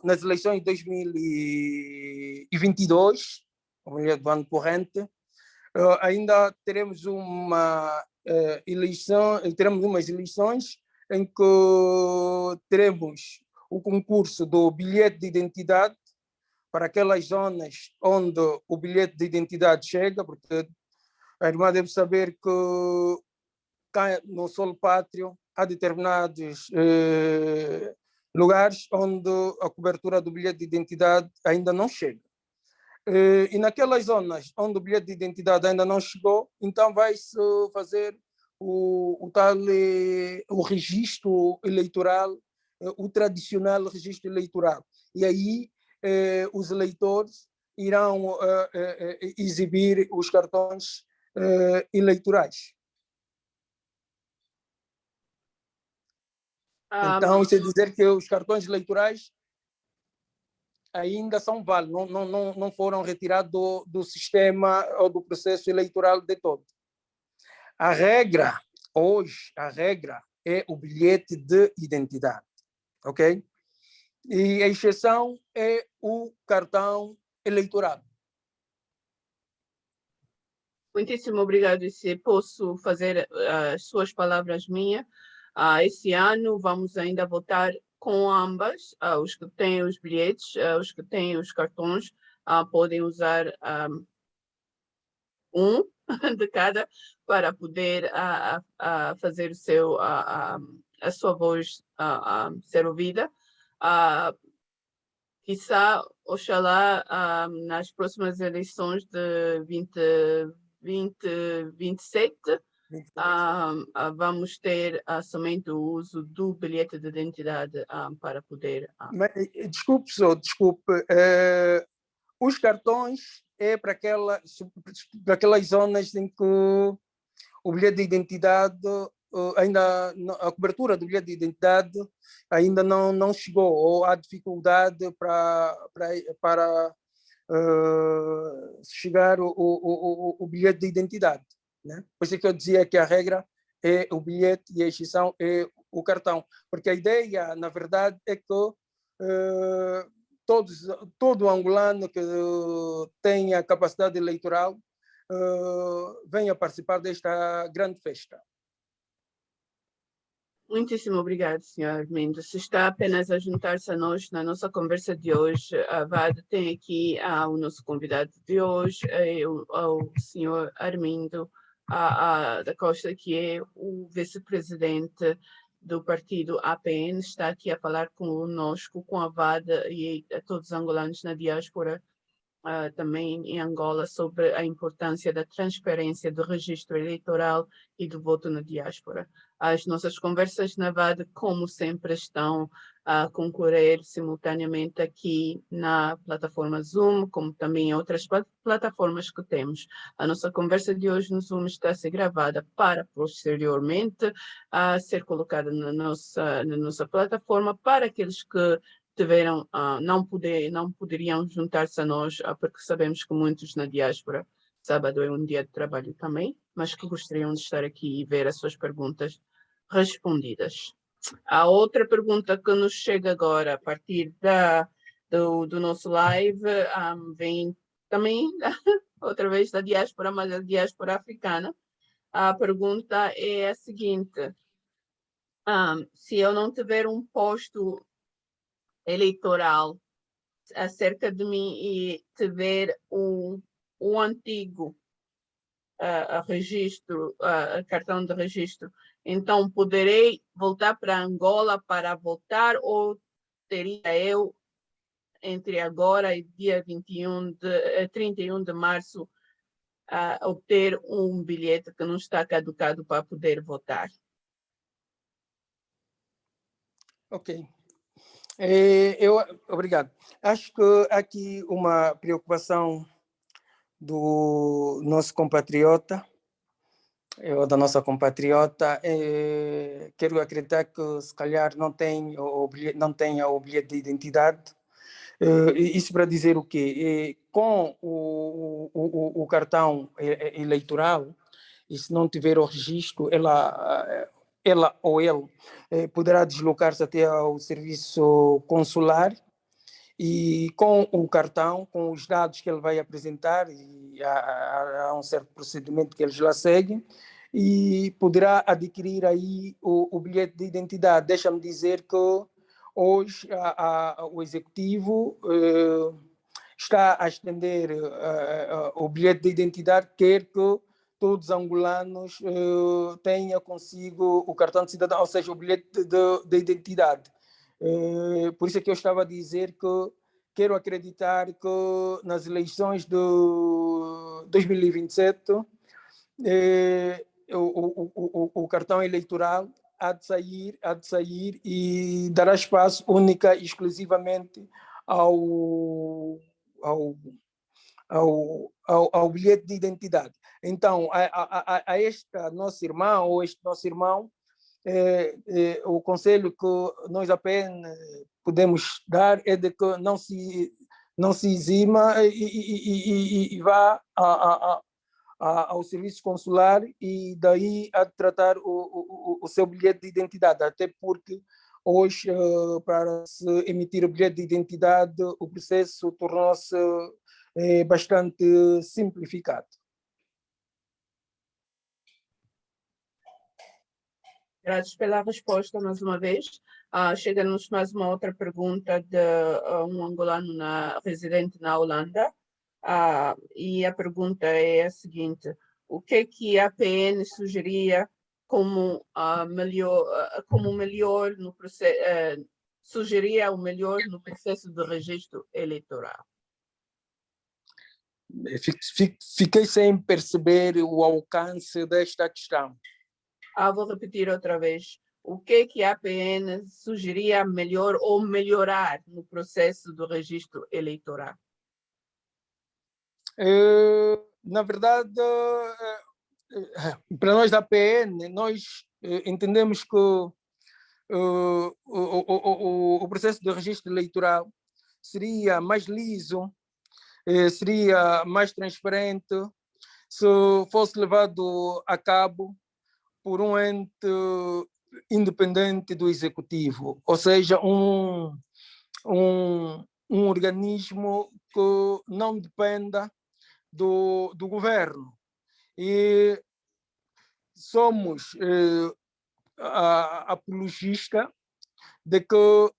nas eleições de 2022, ou melhor, do ano corrente, ainda teremos umas eleições em que teremos o concurso do bilhete de identidade para aquelas zonas onde o bilhete de identidade chega, porque a irmã deve saber que cá no solo pátrio há determinados lugares onde a cobertura do bilhete de identidade ainda não chega. E naquelas zonas onde o bilhete de identidade ainda não chegou, então vai-se fazer o registro eleitoral, o tradicional registro eleitoral. E aí os eleitores irão exibir os cartões eleitorais. Então, isso é dizer que os cartões eleitorais ainda são válidos, não foram retirados do sistema ou do processo eleitoral de todo. A regra é o bilhete de identidade, ok? E a exceção é o cartão eleitoral. Muitíssimo obrigado. E se posso fazer as suas palavras minhas, esse ano vamos ainda votar com ambas, os que têm os bilhetes, os que têm os cartões, podem usar um de cada para poder fazer a sua voz ser ouvida. Quizá, oxalá, nas próximas eleições de 2027, vamos ter somente o uso do bilhete de identidade para poder... Desculpe, os cartões é para aquelas zonas em que o bilhete de identidade a cobertura do bilhete de identidade ainda não chegou, ou há dificuldade para chegar o bilhete de identidade, né? Por isso que eu dizia que a regra é o bilhete e a exceção é o cartão, porque a ideia, na verdade, é que todo angolano que tenha capacidade eleitoral venha participar desta grande festa. Muitíssimo obrigado, Sr. Armindo. Se está apenas a juntar-se a nós na nossa conversa de hoje, a VAD tem aqui o nosso convidado de hoje, o Sr. Armindo da Costa, que é o vice-presidente do partido APN, está aqui a falar conosco, com a VAD e a todos os angolanos na diáspora, também em Angola, sobre a importância da transparência do registro eleitoral e do voto na diáspora. As nossas conversas na VAD, como sempre, estão a concorrer simultaneamente aqui na plataforma Zoom, como também em outras plataformas que temos. A nossa conversa de hoje no Zoom está a ser gravada para posteriormente ser colocada na nossa plataforma para aqueles que não poderiam juntar-se a nós, porque sabemos que muitos na diáspora, sábado é um dia de trabalho também, mas que gostariam de estar aqui e ver as suas perguntas respondidas. A outra pergunta que nos chega agora, a partir do nosso live, vem também, outra vez, da diáspora, mas da diáspora africana. A pergunta é a seguinte: se eu não tiver um posto eleitoral acerca de mim e tiver o antigo registro, cartão de registro, então poderei voltar para Angola para votar, ou teria eu, entre agora e dia 31 de março, obter um bilhete que não está caducado para poder votar? Ok. Obrigado. Acho que há aqui uma preocupação do nosso compatriota, ou da nossa compatriota. Quero acreditar que, se calhar, não tenha o bilhete de identidade. Isso para dizer o quê? Com o cartão eleitoral, e se não tiver o registro, ela ou ele poderá deslocar-se até ao serviço consular, e com o cartão, com os dados que ele vai apresentar, e há um certo procedimento que eles lá seguem, e poderá adquirir aí o bilhete de identidade. Deixa-me dizer que hoje o Executivo está a estender o bilhete de identidade, quer que todos os angolanos tenham consigo o cartão de cidadão, ou seja, o bilhete de identidade. Por isso é que eu estava a dizer que quero acreditar que nas eleições de 2027 o cartão eleitoral há de sair e dará espaço única e exclusivamente ao bilhete de identidade. Então, a esta nossa irmã ou este nosso irmão, o conselho que nós apenas podemos dar é de que não se exima e vá ao serviço consular, e daí a tratar o seu bilhete de identidade, até porque hoje, para se emitir o bilhete de identidade, o processo tornou-se bastante simplificado. Graças pela resposta, mais uma vez. Chega-nos mais uma outra pergunta de um angolano residente na Holanda. E a pergunta é a seguinte: o que a APN sugeria como melhor no processo, sugeria o melhor no processo de registro eleitoral? Fiquei sem perceber o alcance desta questão. Vou repetir outra vez. O que a APN sugeria melhor ou melhorar no processo do registro eleitoral? Na verdade, para nós da APN, nós entendemos que o processo de registro eleitoral seria mais liso, seria mais transparente se fosse levado a cabo por um ente independente do executivo, ou seja, um organismo que não dependa do governo. E somos apologista de que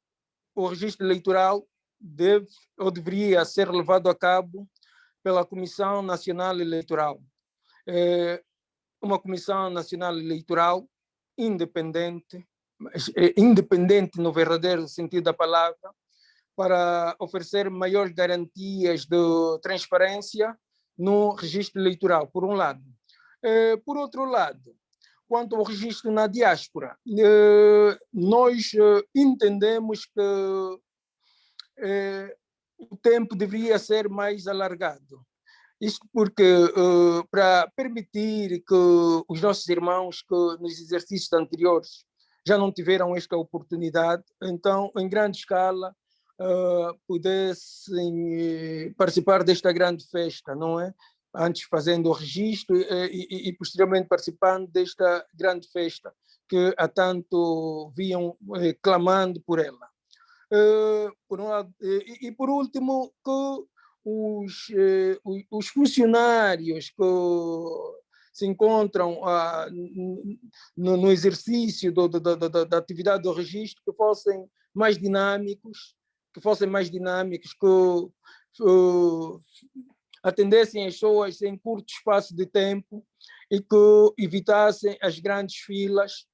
o registro eleitoral deve ou deveria ser levado a cabo pela Comissão Nacional Eleitoral. Uma Comissão Nacional Eleitoral independente, independente no verdadeiro sentido da palavra, para oferecer maiores garantias de transparência no registro eleitoral, por um lado. Por outro lado, quanto ao registro na diáspora, nós entendemos que o tempo deveria ser mais alargado. Isto porque, para permitir que os nossos irmãos que nos exercícios anteriores já não tiveram esta oportunidade, então, em grande escala, pudessem participar desta grande festa, não é? Antes fazendo o registro e posteriormente participando desta grande festa que há tanto vinham clamando por ela. Por um lado, e por último, que os funcionários que se encontram no exercício da atividade do registro que fossem mais dinâmicos, que atendessem as pessoas em curto espaço de tempo e que evitassem as grandes filas,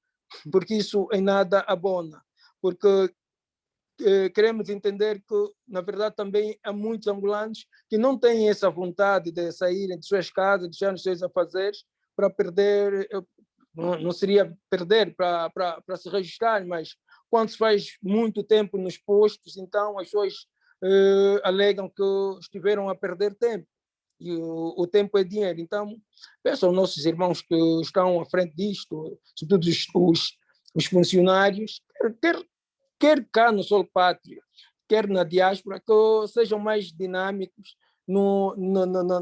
porque isso em nada abona. Porque queremos entender que, na verdade, também há muitos angolanos que não têm essa vontade de saírem de suas casas, deixar os seus afazeres para perder, não seria perder para se registrar, mas quando se faz muito tempo nos postos, então as pessoas alegam que estiveram a perder tempo. E o tempo é dinheiro. Então, peço aos nossos irmãos que estão à frente disto, sobretudo os funcionários, quer cá no Sol Pátria, quer na diáspora, que sejam mais dinâmicos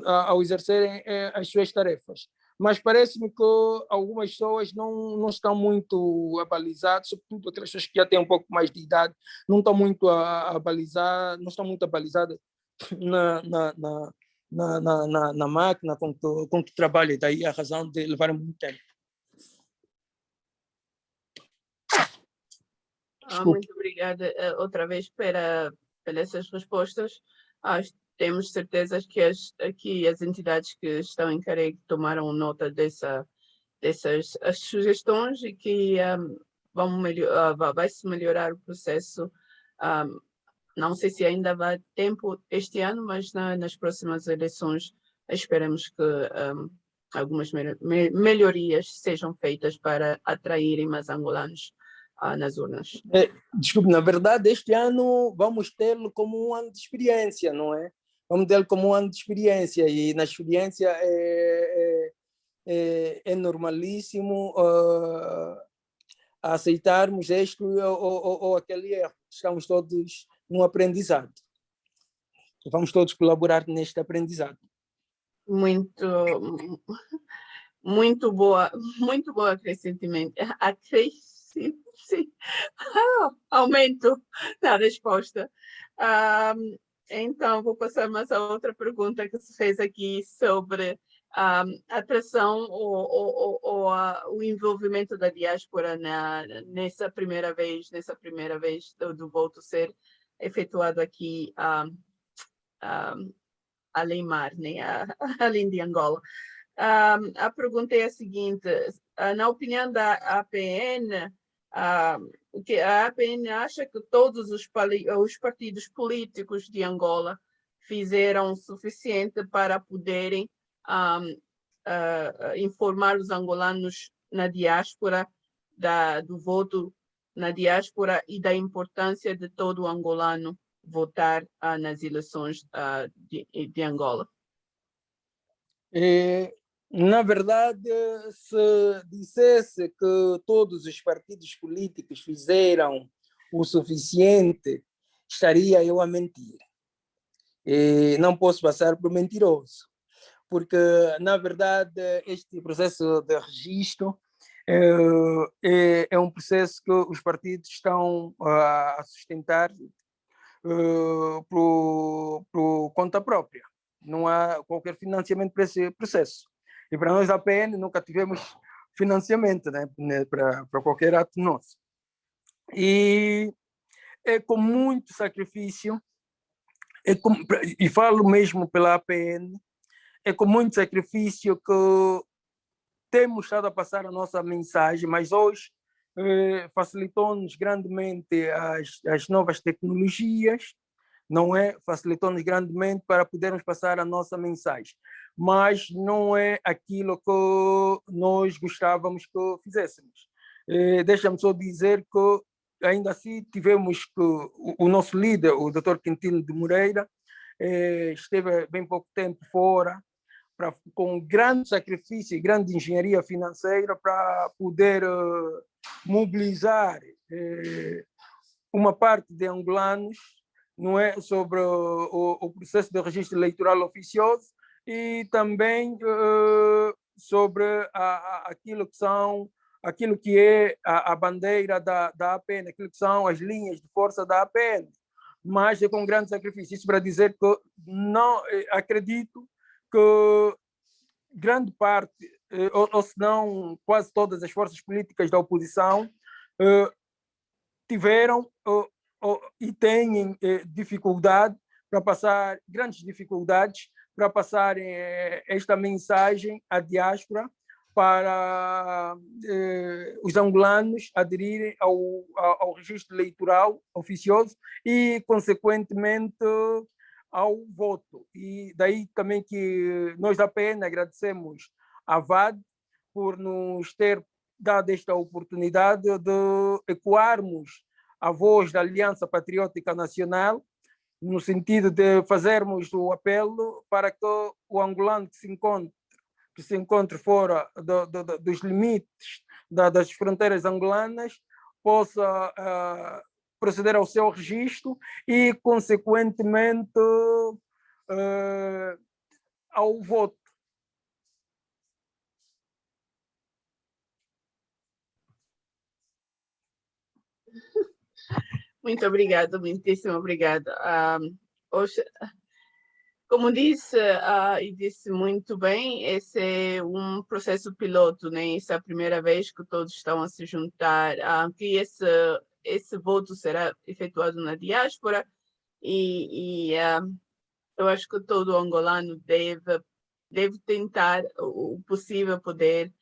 ao exercerem as suas tarefas. Mas parece-me que algumas pessoas não estão muito abalizadas, sobretudo aquelas pessoas que já têm um pouco mais de idade, não estão muito abalizadas, não estão muito abalizadas na máquina com que trabalham, daí a razão de levar muito tempo. Muito obrigada outra vez pelas essas respostas. Temos certeza que as entidades que estão encarregue tomaram nota dessas as sugestões e que vai-se melhorar o processo. Não sei se ainda vai tempo este ano, mas nas próximas eleições esperamos que algumas melhorias sejam feitas para atraírem mais angolanos nas urnas. Desculpe, na verdade, este ano vamos tê-lo como um ano de experiência, não é? Vamos tê-lo como um ano de experiência, e na experiência é normalíssimo aceitarmos este ou aquele erro. Estamos todos no aprendizado. Vamos todos colaborar neste aprendizado. Muito boa acrescentamento. Aumento na resposta. Então, vou passar mais a outra pergunta que se fez aqui sobre a atração ou o envolvimento da diáspora nessa primeira vez do voto ser efetuado aqui além mar, né? Além de Angola. A pergunta é a seguinte: na opinião da APN, a APN acha que todos os partidos políticos de Angola fizeram o suficiente para poderem informar os angolanos na diáspora do voto na diáspora e da importância de todo angolano votar nas eleições de Angola? Na verdade, se dissesse que todos os partidos políticos fizeram o suficiente, estaria eu a mentir. Não posso passar por mentiroso, porque, na verdade, este processo de registro É um processo que os partidos estão a sustentar por conta própria. Não há qualquer financiamento para esse processo. E para nós, da APN, nunca tivemos financiamento, né, para qualquer ato nosso. E é com muito sacrifício, e falo mesmo pela APN, é com muito sacrifício que temos estado a passar a nossa mensagem, mas hoje facilitou-nos grandemente as novas tecnologias, não é? Facilitou-nos grandemente para podermos passar a nossa mensagem, mas não é aquilo que nós gostávamos que fizéssemos. Deixa-me só dizer que ainda assim tivemos que o nosso líder, o Dr. Quintino de Moreira, esteve bem pouco tempo fora, com grande sacrifício e grande engenharia financeira para poder mobilizar uma parte de angolanos, não é, sobre o processo de registro eleitoral oficioso e também sobre aquilo que é a bandeira da APN, aquilo que são as linhas de força da APN, mas é com grande sacrifício. Isso para dizer que não acredito que grande parte, ou se não quase todas as forças políticas da oposição tiveram e têm dificuldade para passar, grandes dificuldades para passarem esta mensagem à diáspora para os angolanos aderirem ao registro eleitoral oficioso e, consequentemente, ao voto. E daí também que nós da PN agradecemos à VAD por nos ter dado esta oportunidade de ecoarmos a voz da Aliança Patriótica Nacional, no sentido de fazermos o apelo para que o angolano que se encontre fora dos limites das fronteiras angolanas possa proceder ao seu registro e, consequentemente, ao voto. Muito obrigada, muitíssimo obrigada. Hoje, como disse, e disse muito bem, esse é um processo piloto, né? Essa é a primeira vez que todos estão a se juntar, que esse voto será efetuado na diáspora e eu acho que todo angolano deve tentar o possível poder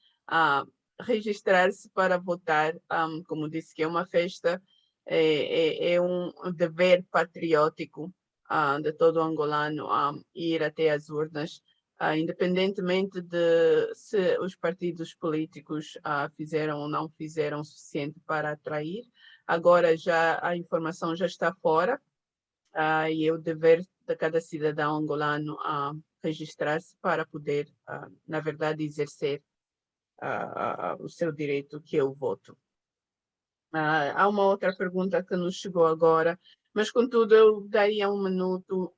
registrar-se para votar, como disse, que é uma festa, é um dever patriótico de todo angolano ir até as urnas, independentemente de se os partidos políticos fizeram ou não fizeram o suficiente para atrair. Agora já a informação já está fora, e é o dever de cada cidadão angolano registrar-se para poder, na verdade, exercer o seu direito, que é o voto. Há uma outra pergunta que nos chegou agora, mas contudo eu daria um minuto,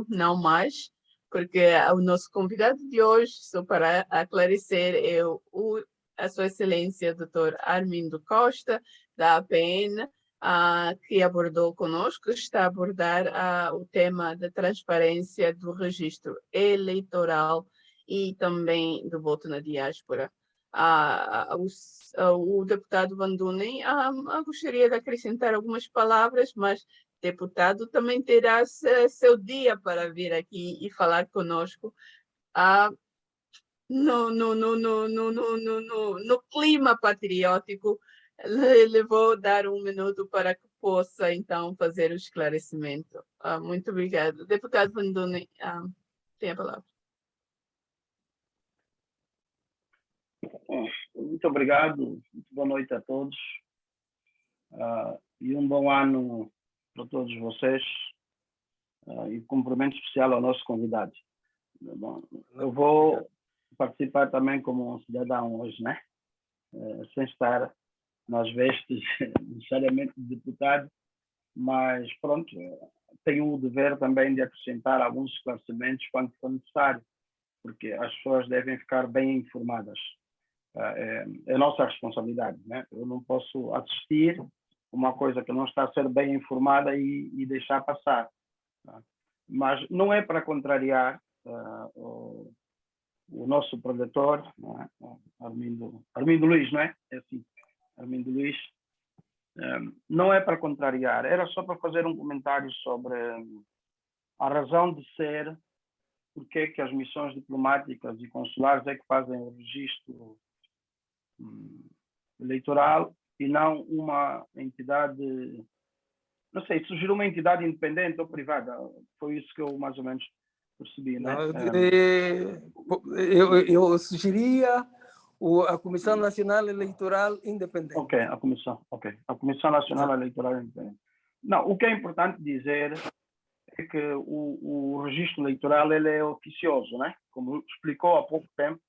não mais, porque o nosso convidado de hoje, só para aclarecer, é a Sua Excelência Dr. Armindo Costa, da APN, que abordou conosco, está a abordar o tema da transparência do registro eleitoral e também do voto na diáspora. O deputado Van Dunen gostaria de acrescentar algumas palavras, mas deputado também terá seu dia para vir aqui e falar conosco no clima patriótico. Le vou dar um minuto para que possa, então, fazer o esclarecimento. Muito obrigada. Deputado Van Dunen, tem a palavra. Muito obrigado, muito boa noite a todos e um bom ano para todos vocês e um cumprimento especial ao nosso convidado. Bom, eu vou participar também como um cidadão hoje, né? Sem estar nas vestes necessariamente de deputado, mas pronto, tenho o dever também de acrescentar alguns esclarecimentos quando for necessário, porque as pessoas devem ficar bem informadas. é nossa responsabilidade, né? Eu não posso assistir uma coisa que não está a ser bem informada e deixar passar. Tá? Mas não é para contrariar o nosso projetor, não é? Armindo Luís, não é? É assim, Armindo Luís. Não é para contrariar, era só para fazer um comentário sobre a razão de ser, porque é que as missões diplomáticas e consulares é que fazem o registro eleitoral e não uma entidade, não sei, sugeriu uma entidade independente ou privada, foi isso que eu mais ou menos percebi, né? Eu sugeria a Comissão Nacional Eleitoral Independente. Ok, a Comissão Nacional Eleitoral Independente. Não, o que é importante dizer é que o registro eleitoral ele é oficioso, né? Como explicou há pouco tempo,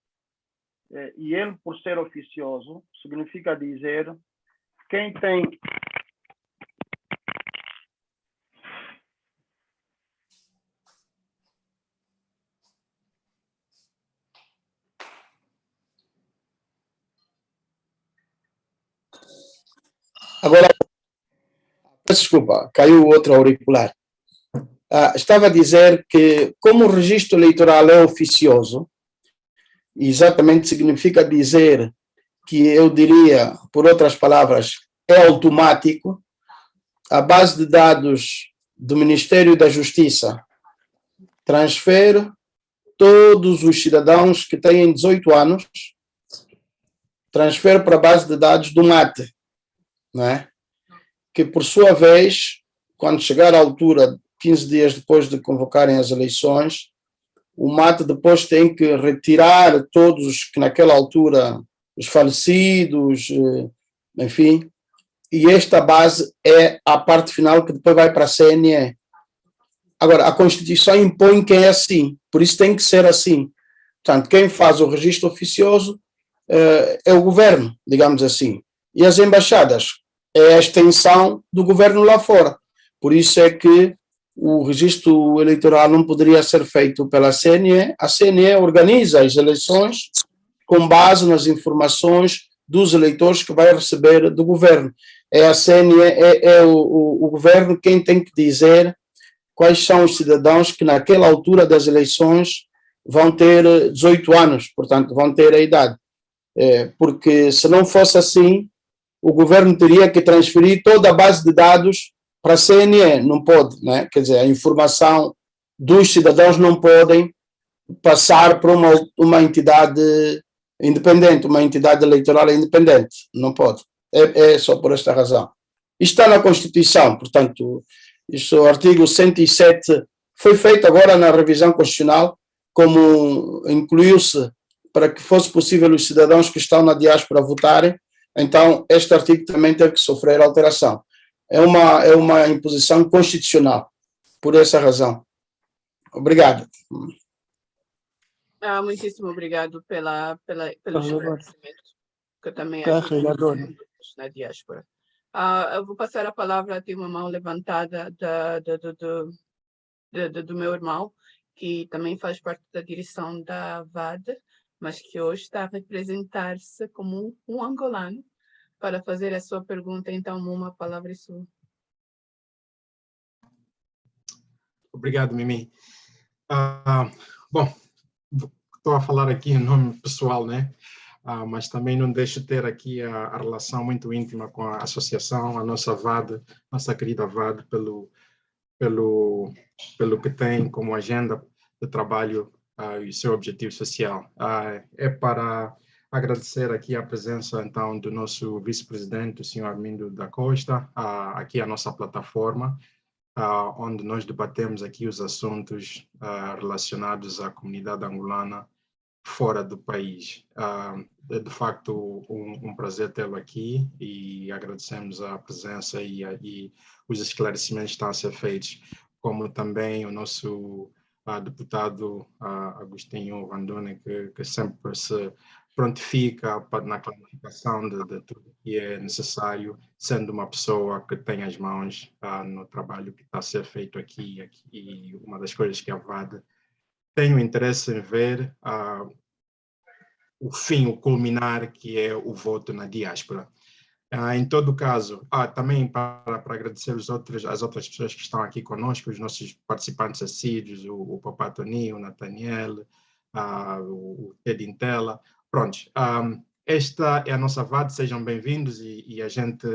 e ele, por ser oficioso, significa dizer quem tem Agora, desculpa, caiu o outro auricular. Estava a dizer que, como o registro eleitoral é oficioso, exatamente significa dizer que, eu diria, por outras palavras, é automático, a base de dados do Ministério da Justiça transfere todos os cidadãos que têm 18 anos, transfere para a base de dados do MAT, não é? Que, por sua vez, quando chegar à altura, 15 dias depois de convocarem as eleições, o MAT depois tem que retirar todos que naquela altura, os falecidos, enfim, e esta base é a parte final que depois vai para a CNE. Agora, a Constituição impõe que é assim, por isso tem que ser assim. Portanto, quem faz o registro oficioso é o governo, digamos assim. E as embaixadas é a extensão do governo lá fora. Por isso é que o registro eleitoral não poderia ser feito pela CNE. A CNE organiza as eleições com base nas informações dos eleitores que vai receber do governo. É a CNE, o governo quem tem que dizer quais são os cidadãos que naquela altura das eleições vão ter 18 anos, portanto vão ter a idade. Porque se não fosse assim, o governo teria que transferir toda a base de dados para a CNE, não pode, né? Quer dizer, a informação dos cidadãos não podem passar para uma entidade independente, uma entidade eleitoral independente, não pode. É só por esta razão. Isto está na Constituição, portanto, isso, o artigo 107 foi feito agora na revisão constitucional, como incluiu-se para que fosse possível os cidadãos que estão na diáspora votarem, então este artigo também teve que sofrer alteração. É uma imposição constitucional, por essa razão. Obrigado. Muitíssimo obrigado pelo esclarecimento, que eu também ajuda na diáspora. Eu vou passar a palavra, tem uma mão levantada do meu irmão, que também faz parte da direção da VAD, mas que hoje está a representar-se como um angolano para fazer a sua pergunta. Então, uma palavra é sua. Obrigado, Mimi. Bom, estou a falar aqui em nome pessoal, né? Mas também não deixo de ter aqui a relação muito íntima com a associação, a nossa VAD, nossa querida VAD, pelo que tem como agenda de trabalho e seu objetivo social. É para agradecer aqui a presença, então, do nosso vice-presidente, o senhor Armindo da Costa, aqui a nossa plataforma, onde nós debatemos aqui os assuntos relacionados à comunidade angolana fora do país. É de facto um prazer tê-lo aqui e agradecemos a presença e os esclarecimentos que estão a ser feitos, como também o nosso deputado Agostinho Randone, que sempre se prontifica na clarificação de tudo que é necessário, sendo uma pessoa que tem as mãos no trabalho que está a ser feito aqui. E uma das coisas que a VAD tem o interesse em ver fim, o culminar, que é o voto na diáspora. Em todo caso, também para agradecer as outras pessoas que estão aqui conosco, os nossos participantes assíduos, o Papá Tony, o Nathaniel, o Ted Intela. Pronto, esta é a nossa VAD, sejam bem-vindos e a gente...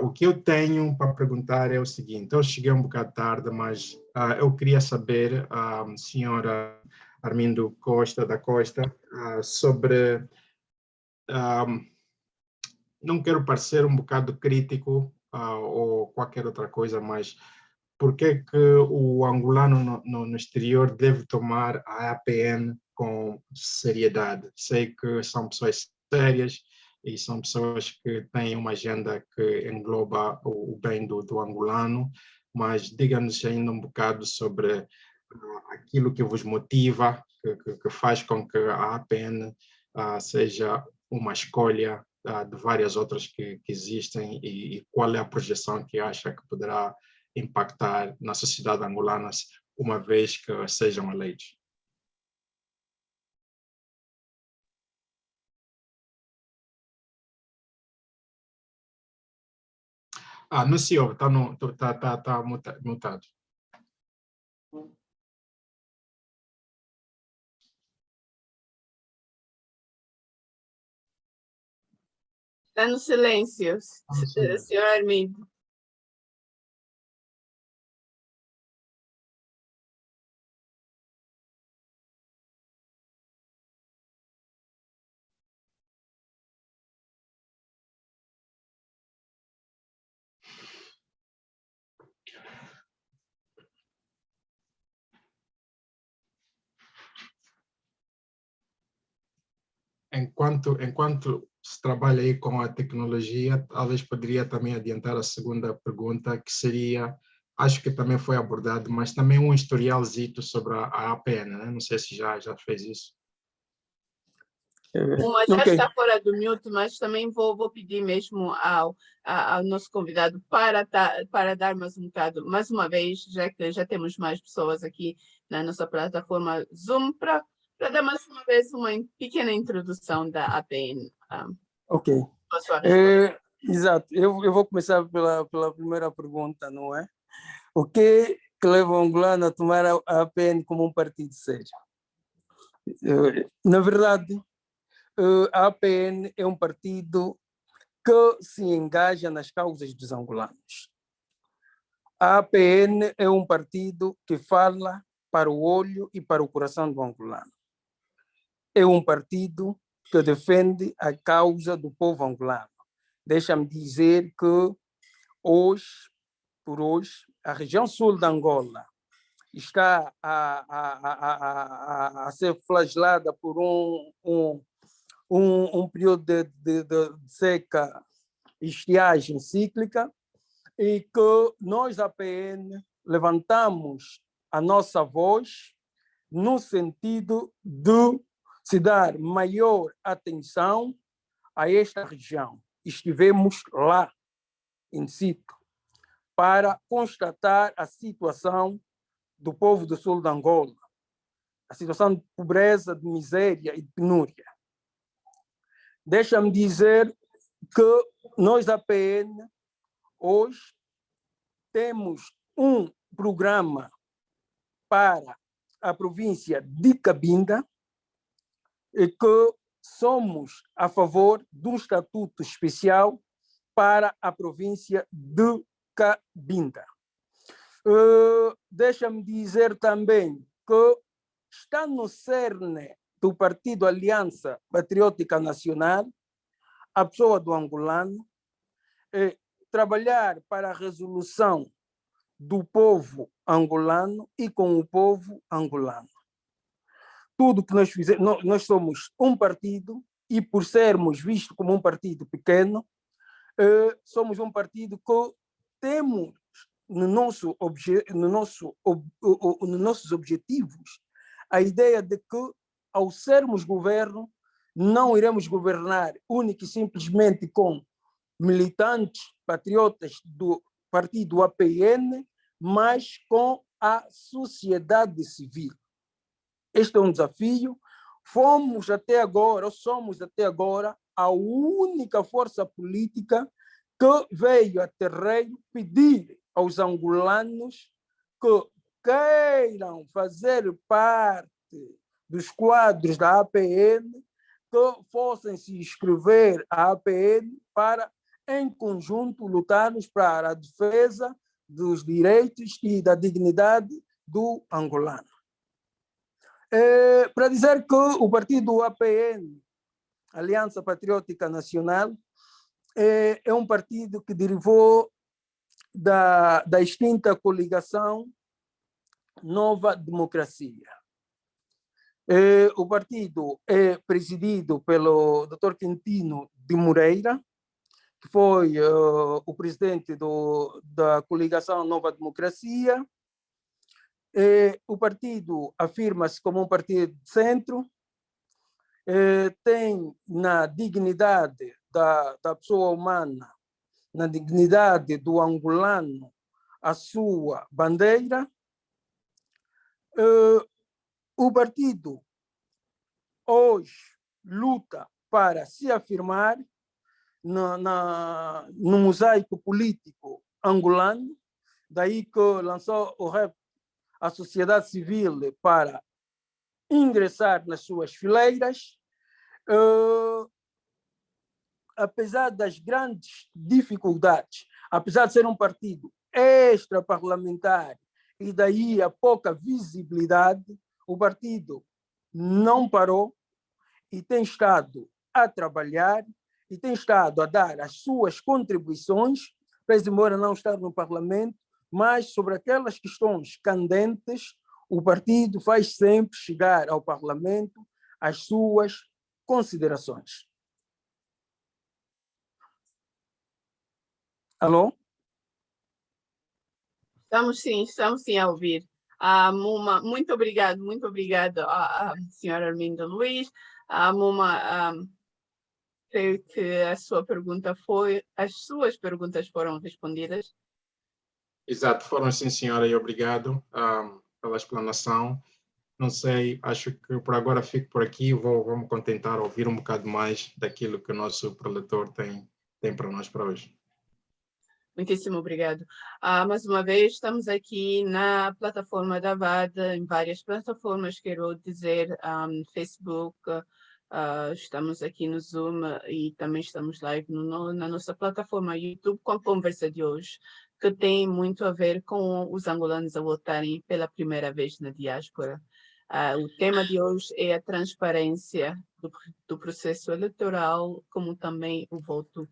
o que eu tenho para perguntar é o seguinte, eu cheguei um bocado tarde, mas eu queria saber, senhora Armindo Costa da Costa, sobre... não quero parecer um bocado crítico ou qualquer outra coisa, mas por que o angolano no exterior deve tomar a APN com seriedade? Sei que são pessoas sérias e são pessoas que têm uma agenda que engloba o bem do angolano, mas diga-nos ainda um bocado sobre aquilo que vos motiva, que faz com que a APN seja uma escolha de várias outras que existem e qual é a projeção que acha que poderá impactar na sociedade angolana uma vez que sejam eleitos. Não se ouve, está mutado. Está no silêncio, senhor Armindo. Enquanto se trabalha aí com a tecnologia, talvez poderia também adiantar a segunda pergunta, que seria, acho que também foi abordado, mas também um historialzito sobre a APN, né? Não sei se já fez isso. Uma já está fora do mute, mas também vou pedir mesmo ao nosso convidado para dar mais um bocado, mais uma vez, já que já temos mais pessoas aqui na nossa plataforma Zoom, para dar mais uma vez uma pequena introdução da APN. Ok. Exato. Eu vou começar pela primeira pergunta, não é? O que leva o angolano a tomar a APN como um partido sério? Na verdade, a APN é um partido que se engaja nas causas dos angolanos. A APN é um partido que fala para o olho e para o coração do angolano. É um partido que defende a causa do povo angolano. Deixa-me dizer que por hoje, a região sul da Angola está a ser flagelada por um período de seca e estiagem cíclica, e que nós, da APN, levantamos a nossa voz no sentido de se dar maior atenção a esta região. Estivemos lá, in situ, para constatar a situação do povo do sul da Angola, a situação de pobreza, de miséria e de penúria. Deixa-me dizer que nós, da APN, hoje temos um programa para a província de Cabinda e que somos a favor de um estatuto especial para a província de Cabinda. Deixa-me dizer também que está no cerne do Partido Aliança Patriótica Nacional a pessoa do angolano, trabalhar para a resolução do povo angolano e com o povo angolano. Tudo que nós fizemos, nós somos um partido e, por sermos vistos como um partido pequeno, somos um partido que temos nos nossos objetivos a ideia de que, ao sermos governo, não iremos governar única e simplesmente com militantes patriotas do partido APN, mas com a sociedade civil. Este é um desafio. fomos até agora, ou somos até agora, a única força política que veio a terreiro pedir aos angolanos que queiram fazer parte dos quadros da APN, que fossem se inscrever à APN para, em conjunto, lutarmos para a defesa dos direitos e da dignidade do angolano. Para dizer que o partido APN, Aliança Patriótica Nacional, é um partido que derivou da extinta coligação Nova Democracia. O partido é presidido pelo Dr. Quintino de Moreira, que foi o presidente da coligação Nova Democracia. O partido afirma-se como um partido de centro, tem na dignidade da pessoa humana, na dignidade do angolano, a sua bandeira. O partido hoje luta para se afirmar no mosaico político angolano, daí que lançou a sociedade civil para ingressar nas suas fileiras. Apesar das grandes dificuldades, apesar de ser um partido extra-parlamentar e daí a pouca visibilidade, o partido não parou e tem estado a trabalhar e tem estado a dar as suas contribuições, pese embora não estar no parlamento, mas sobre aquelas questões candentes, o partido faz sempre chegar ao parlamento as suas considerações. Alô? Estamos sim a ouvir. Muma, muito obrigado a senhora Armindo Luiz. Muma, creio que as suas perguntas foram respondidas. Exato, foram sim, senhora, e obrigado pela explanação. Não sei, acho que por agora fico por aqui, vou me contentar ouvir um bocado mais daquilo que o nosso preletor tem para nós para hoje. Muitíssimo obrigado. Mais uma vez, estamos aqui na plataforma da VAD, em várias plataformas, quero dizer, Facebook, estamos aqui no Zoom e também estamos live na nossa plataforma YouTube com a conversa de hoje, que tem muito a ver com os angolanos a votarem pela primeira vez na diáspora. O tema de hoje é a transparência do processo eleitoral, como também o voto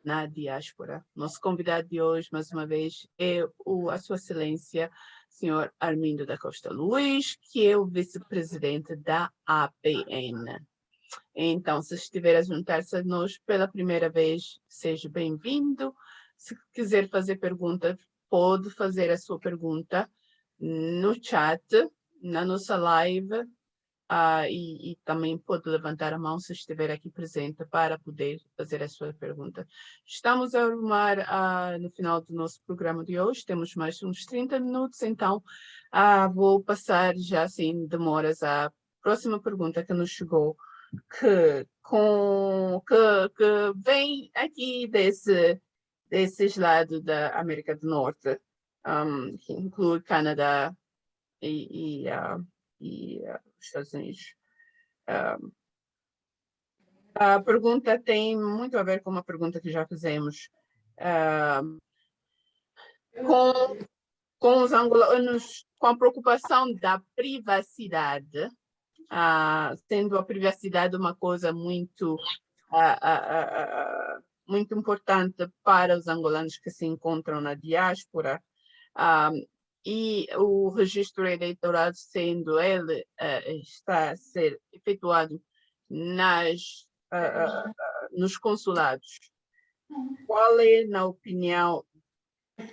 na diáspora. Nosso convidado de hoje, mais uma vez, é a Sua Excelência, Sr. Armindo da Costa Luiz, que é o vice-presidente da APN. Então, se estiver a juntar-se a nós pela primeira vez, seja bem-vindo. Se quiser fazer pergunta, pode fazer a sua pergunta no chat, na nossa live, e também pode levantar a mão se estiver aqui presente para poder fazer a sua pergunta. Estamos a arrumar no final do nosso programa de hoje, temos mais uns 30 minutos, então vou passar já sem demoras à próxima pergunta que nos chegou, que vem aqui desses lados da América do Norte, que inclui Canadá e os Estados Unidos. A pergunta tem muito a ver com uma pergunta que já fizemos. Com os angolanos, com a preocupação da privacidade, sendo a privacidade uma coisa muito importante para os angolanos que se encontram na diáspora, e o registro eleitoral, sendo ele está a ser efetuado nos consulados. Qual é, na opinião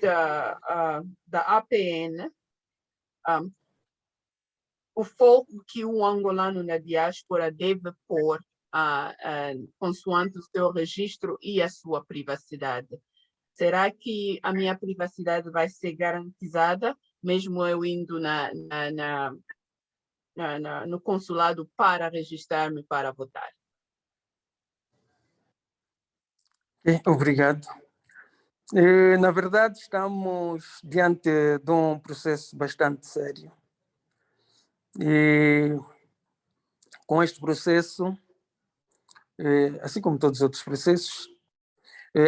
da APN, o foco que o angolano na diáspora deve pôr consoante o seu registro e a sua privacidade? Será que a minha privacidade vai ser garantizada, mesmo eu indo na no consulado para registrar-me para votar. Obrigado. Na verdade, estamos diante de um processo bastante sério. E com este processo, assim como todos os outros processos,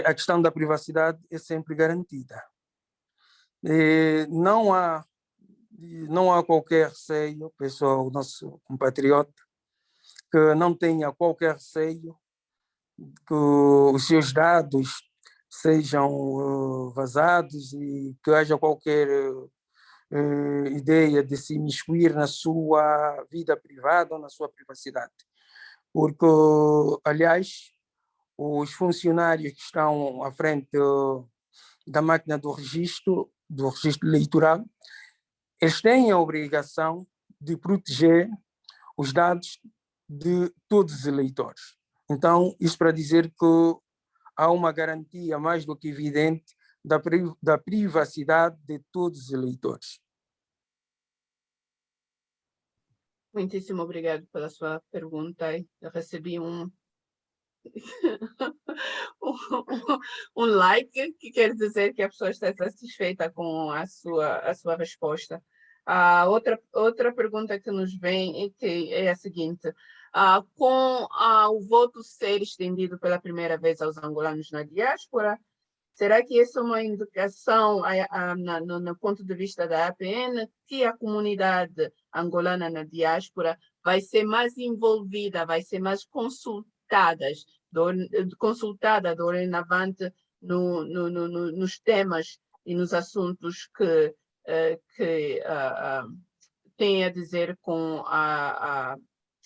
a questão da privacidade é sempre garantida. Não há qualquer receio, pessoal, ao nosso compatriota, que não tenha qualquer receio que os seus dados sejam vazados e que haja qualquer ideia de se imiscuir na sua vida privada ou na sua privacidade. Porque, aliás, os funcionários que estão à frente da máquina do registro eleitoral, eles têm a obrigação de proteger os dados de todos os eleitores. Então, isso para dizer que há uma garantia mais do que evidente da privacidade de todos os eleitores. Muitíssimo obrigado pela sua pergunta. Eu recebi um like, que quer dizer que a pessoa está satisfeita com a sua resposta. Outra pergunta que nos vem é a seguinte: com o voto ser estendido pela primeira vez aos angolanos na diáspora, será que essa é uma indicação, no ponto de vista da APN, que a comunidade angolana na diáspora vai ser mais envolvida, vai ser mais consultada do hora em avante nos temas e nos assuntos que têm a dizer com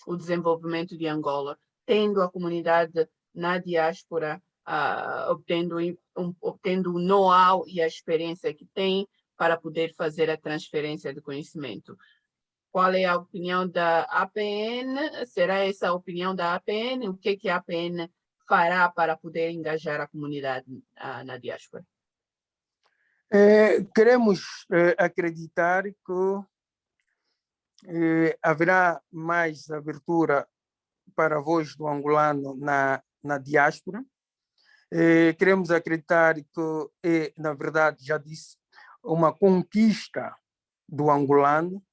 o desenvolvimento de Angola, tendo a comunidade na diáspora obtendo o know-how e a experiência que tem para poder fazer a transferência de conhecimento. Qual é a opinião da APN? Será essa a opinião da APN? O que a APN fará para poder engajar a comunidade na diáspora? Queremos acreditar que haverá mais abertura para a voz do angolano na diáspora. Queremos acreditar que é, na verdade, já disse, uma conquista do angolano,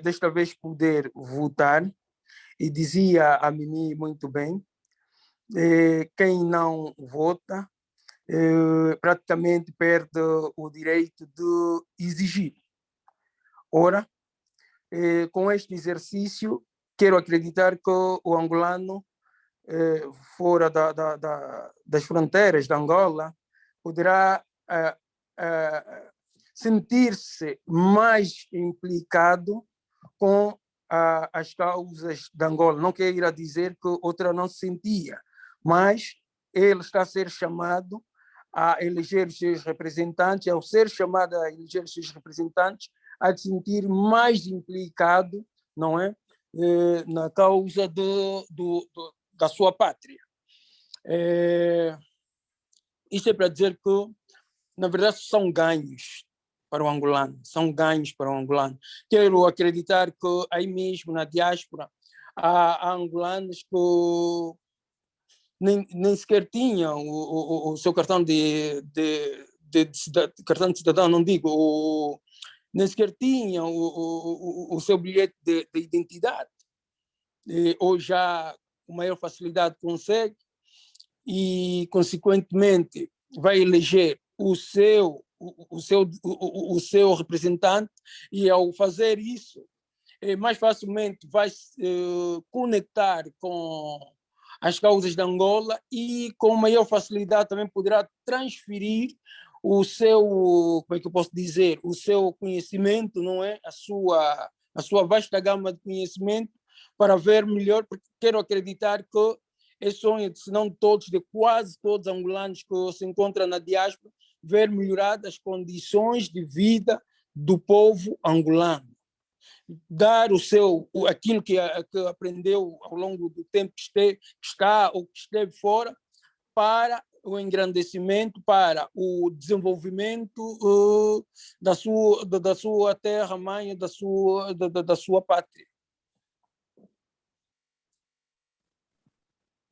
desta vez poder votar, e dizia a Mimi muito bem, quem não vota praticamente perde o direito de exigir. Ora, com este exercício, quero acreditar que o angolano fora das fronteiras de Angola, poderá sentir-se mais implicado com as causas de Angola. Não quer ir dizer que outra não se sentia, mas ele está a ser chamado a eleger os seus representantes, ao ser chamado a eleger os seus representantes, a se sentir mais implicado, não é? Na causa da sua pátria. Isso é para dizer que, na verdade, são ganhos para o angolano, são ganhos para o angolano. Quero acreditar que aí mesmo na diáspora há angolanos que nem sequer tinham o seu cartão cartão de cidadão, não digo, nem sequer tinham o seu bilhete de identidade. Ou já com maior facilidade consegue e, consequentemente, vai eleger o seu representante, e ao fazer isso, mais facilmente vai se conectar com as causas de Angola e com maior facilidade também poderá transferir o seu, como é que eu posso dizer, o seu conhecimento, não é? A sua vasta gama de conhecimento para ver melhor, porque quero acreditar que é sonho, se não todos, de quase todos os angolanos que se encontram na diáspora, ver melhoradas as condições de vida do povo angolano. Dar aquilo que aprendeu ao longo do tempo que está ou que esteve fora, para o engrandecimento para o desenvolvimento da sua terra-mãe, da sua pátria.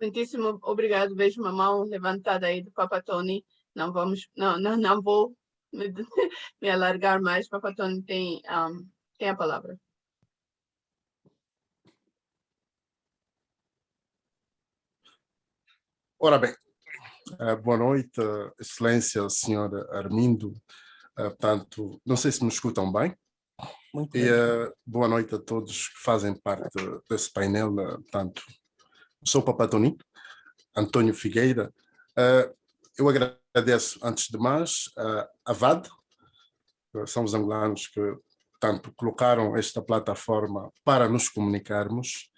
Muitíssimo obrigado. Vejo uma mão levantada aí do Papa Tony. Não vou me alargar mais. Papa Tony tem a palavra. Ora bem, boa noite, Excelência, Senhor Armindo. Portanto, não sei se me escutam bem. Muito E bem. boa noite a todos que fazem parte desse painel. Portanto, sou o Papa Tony, Antônio Figueira. Eu agradeço, antes de mais, a VAD, são os angolanos que, portanto, colocaram esta plataforma para nos comunicarmos.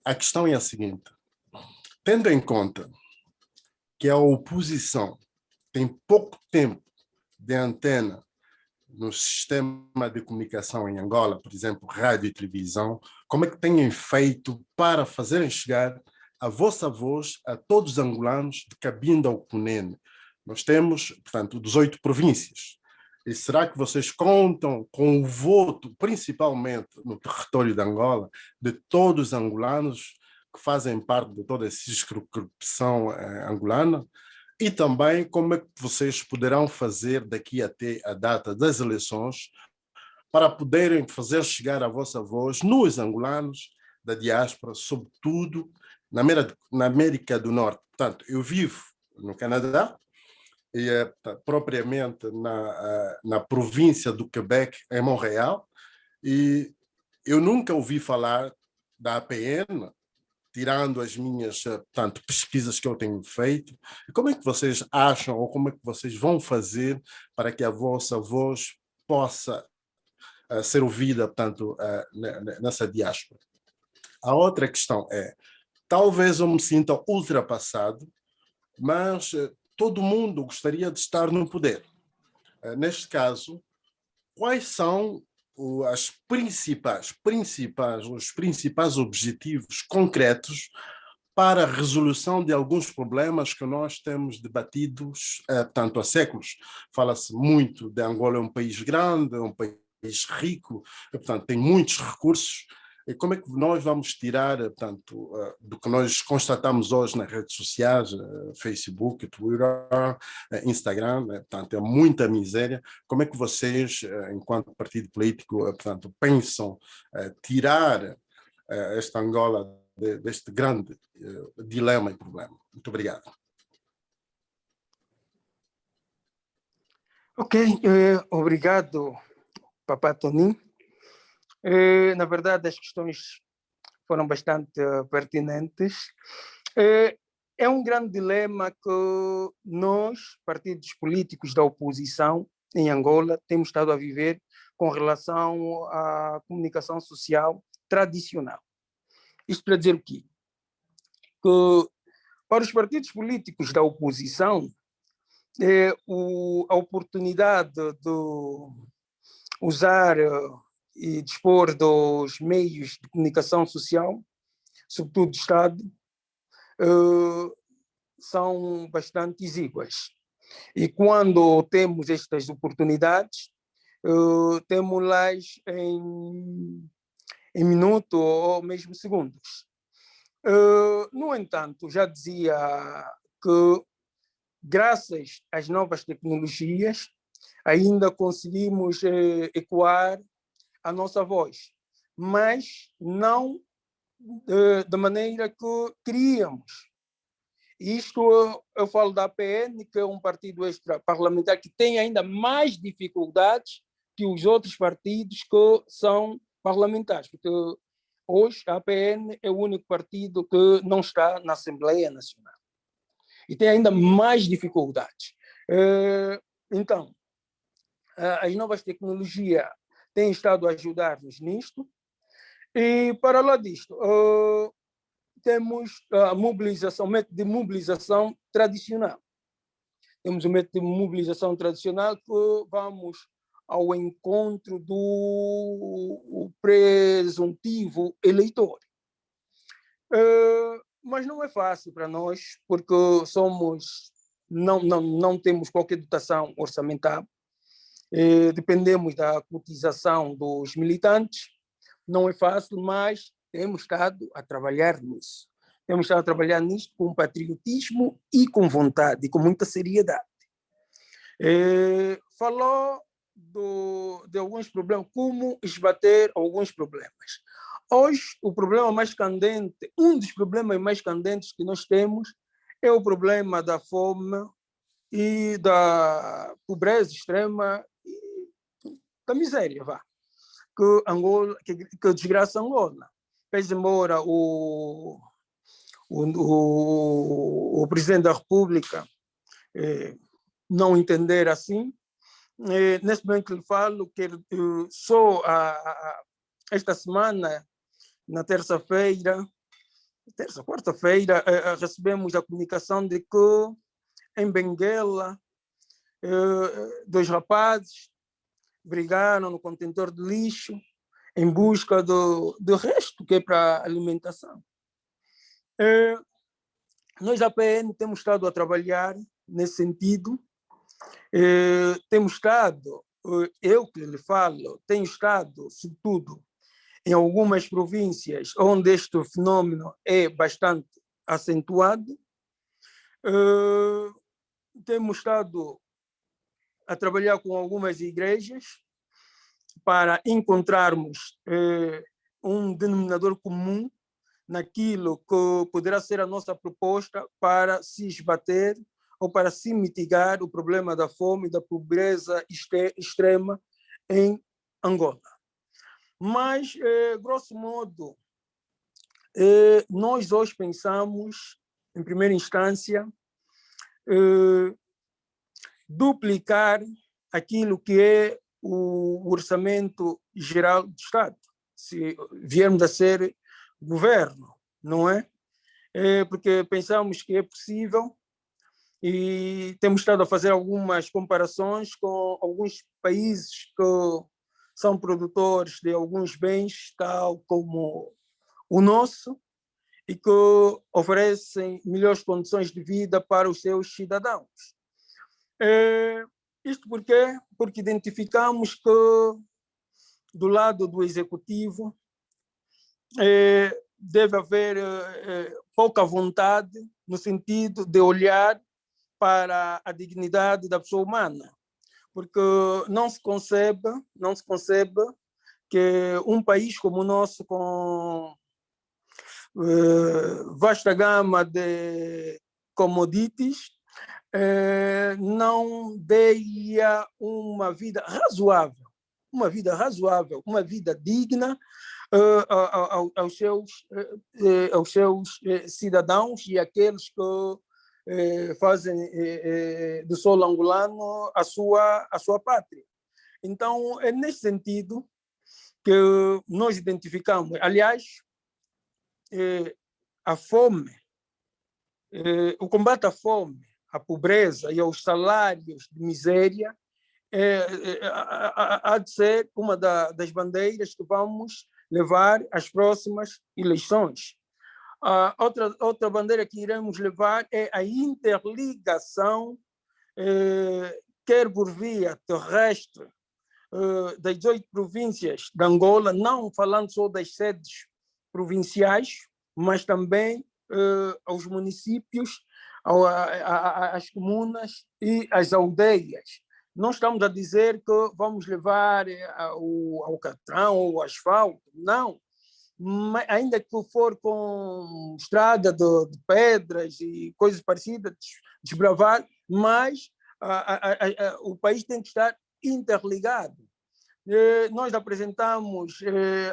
A questão é a seguinte: tendo em conta que a oposição tem pouco tempo de antena no sistema de comunicação em Angola, por exemplo, rádio e televisão, como é que têm feito para fazerem chegar a vossa voz a todos os angolanos de Cabinda ao Cunene? Nós temos, portanto, 18 províncias. E será que vocês contam com o voto, principalmente no território de Angola, de todos os angolanos que fazem parte de toda essa circunscrição angolana? E também como é que vocês poderão fazer daqui até a data das eleições para poderem fazer chegar a vossa voz nos angolanos da diáspora, sobretudo na América do Norte. Portanto, eu vivo no Canadá, e propriamente na província do Quebec, em Montreal, e eu nunca ouvi falar da APN, tirando as minhas, portanto, pesquisas que eu tenho feito. Como é que vocês acham, ou como é que vocês vão fazer para que a vossa voz possa ser ouvida, portanto, nessa diáspora? A outra questão é, talvez eu me sinta ultrapassado, mas todo mundo gostaria de estar no poder. Neste caso, quais são os principais objetivos concretos para a resolução de alguns problemas que nós temos debatidos tanto há séculos? Fala-se muito de Angola, é um país grande, é um país rico, portanto, tem muitos recursos. E como é que nós vamos tirar, portanto, do que nós constatamos hoje nas redes sociais, Facebook, Twitter, Instagram, portanto, é muita miséria. Como é que vocês, enquanto partido político, portanto, pensam tirar esta Angola deste grande dilema e problema? Muito obrigado. Ok, obrigado, Papa Tony. Na verdade, as questões foram bastante pertinentes. É um grande dilema que nós, partidos políticos da oposição em Angola, temos estado a viver com relação à comunicação social tradicional. Isto para dizer o quê? Que para os partidos políticos da oposição, a oportunidade de usar e dispor dos meios de comunicação social, sobretudo do Estado, são bastante exíguas. E quando temos estas oportunidades, temos-las em minutos ou mesmo segundos. No entanto, já dizia que, graças às novas tecnologias, ainda conseguimos ecoar a nossa voz, mas não da maneira que queríamos. Isto eu falo da APN, que é um partido extra-parlamentar que tem ainda mais dificuldades que os outros partidos que são parlamentares, porque hoje a APN é o único partido que não está na Assembleia Nacional e tem ainda mais dificuldades. Então, as novas tecnologias têm estado a ajudar-nos nisto. E, para lá disto, temos a mobilização, o método de mobilização tradicional. Temos o método de mobilização tradicional que vamos ao encontro do presuntivo eleitor. mas não é fácil para nós, porque não temos qualquer dotação orçamental, dependemos da cotização dos militantes, não é fácil, mas temos estado a trabalhar nisso. Temos estado a trabalhar nisso com patriotismo e com vontade, e com muita seriedade. Falou de alguns problemas, como esbater alguns problemas. Hoje, o problema mais candente, um dos problemas mais candentes que nós temos é o problema da fome e da pobreza extrema e da miséria, que desgraça Angola. Pese embora o presidente da República não entender assim, nesse momento que lhe falo, que só esta semana, na quarta-feira, recebemos a comunicação de que em Benguela, 2 rapazes brigaram no contentor de lixo em busca do resto que é para alimentação. Nós, a PN, temos estado a trabalhar nesse sentido. Temos estado, eu que lhe falo, tenho estado, sobretudo, em algumas províncias onde este fenômeno é bastante acentuado. Temos estado a trabalhar com algumas igrejas para encontrarmos um denominador comum naquilo que poderá ser a nossa proposta para se esbater ou para se mitigar o problema da fome e da pobreza extrema em Angola. Mas, grosso modo, nós hoje pensamos, em primeira instância, duplicar aquilo que é o orçamento geral do Estado, se viermos a ser governo, não é? Porque pensamos que é possível e temos estado a fazer algumas comparações com alguns países que são produtores de alguns bens, tal como o nosso, e que oferecem melhores condições de vida para os seus cidadãos. Isto por quê? Porque identificamos que, do lado do executivo, deve haver pouca vontade no sentido de olhar para a dignidade da pessoa humana, porque não se concebe que um país como o nosso, com vasta gama de commodities, não deia uma vida razoável, uma vida digna aos seus cidadãos e aqueles que fazem do solo angolano a sua pátria. Então, é nesse sentido que nós identificamos, aliás, a fome, o combate à fome, à pobreza e aos salários de miséria há de ser uma das bandeiras que vamos levar às próximas eleições. Outra bandeira que iremos levar é a interligação, quer por via terrestre, das 18 províncias de Angola, não falando só das sedes provinciais, mas também aos municípios, às comunas e às aldeias. Não estamos a dizer que vamos levar ao alcatrão ou ao asfalto, não. Mas, ainda que for com estrada de pedras e coisas parecidas, desbravar, mas o país tem que estar interligado. Nós apresentamos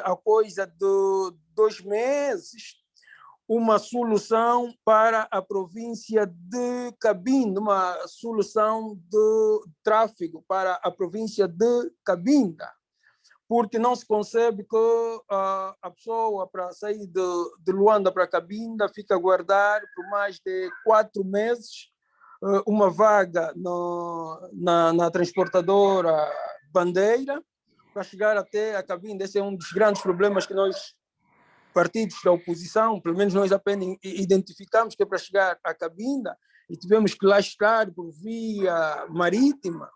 há coisa de 2 meses uma solução para a província de Cabinda, uma solução de tráfego para a província de Cabinda, porque não se concebe que a pessoa, para sair de Luanda para Cabinda, fica a aguardar por mais de 4 meses uma vaga na transportadora Bandeira para chegar até a Cabinda. Esse é um dos grandes problemas que nós partidos da oposição, pelo menos nós apenas identificamos que é para chegar à Cabinda e tivemos que lá estar por via marítima,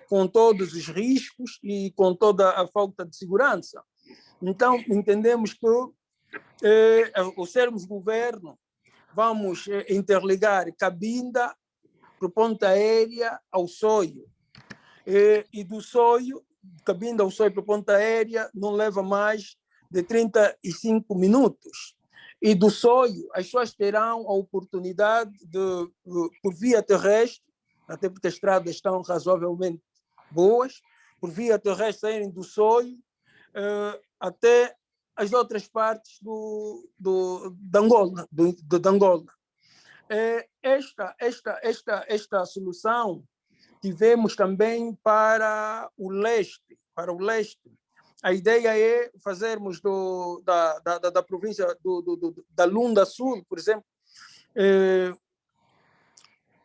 com todos os riscos e com toda a falta de segurança. Então, entendemos que, ao sermos governo, vamos interligar Cabinda para Ponta Aérea ao Soio. E do Soio, Cabinda ao Soio para Ponta Aérea, não leva mais de 35 minutos. E do Soio, as pessoas terão a oportunidade de, por via terrestre, até porque as estradas estão razoavelmente boas, por via terrestre saírem do Soio até as outras partes de Angola. De Angola. Esta solução tivemos também para o leste. A ideia é fazermos da província da Lunda Sul, por exemplo,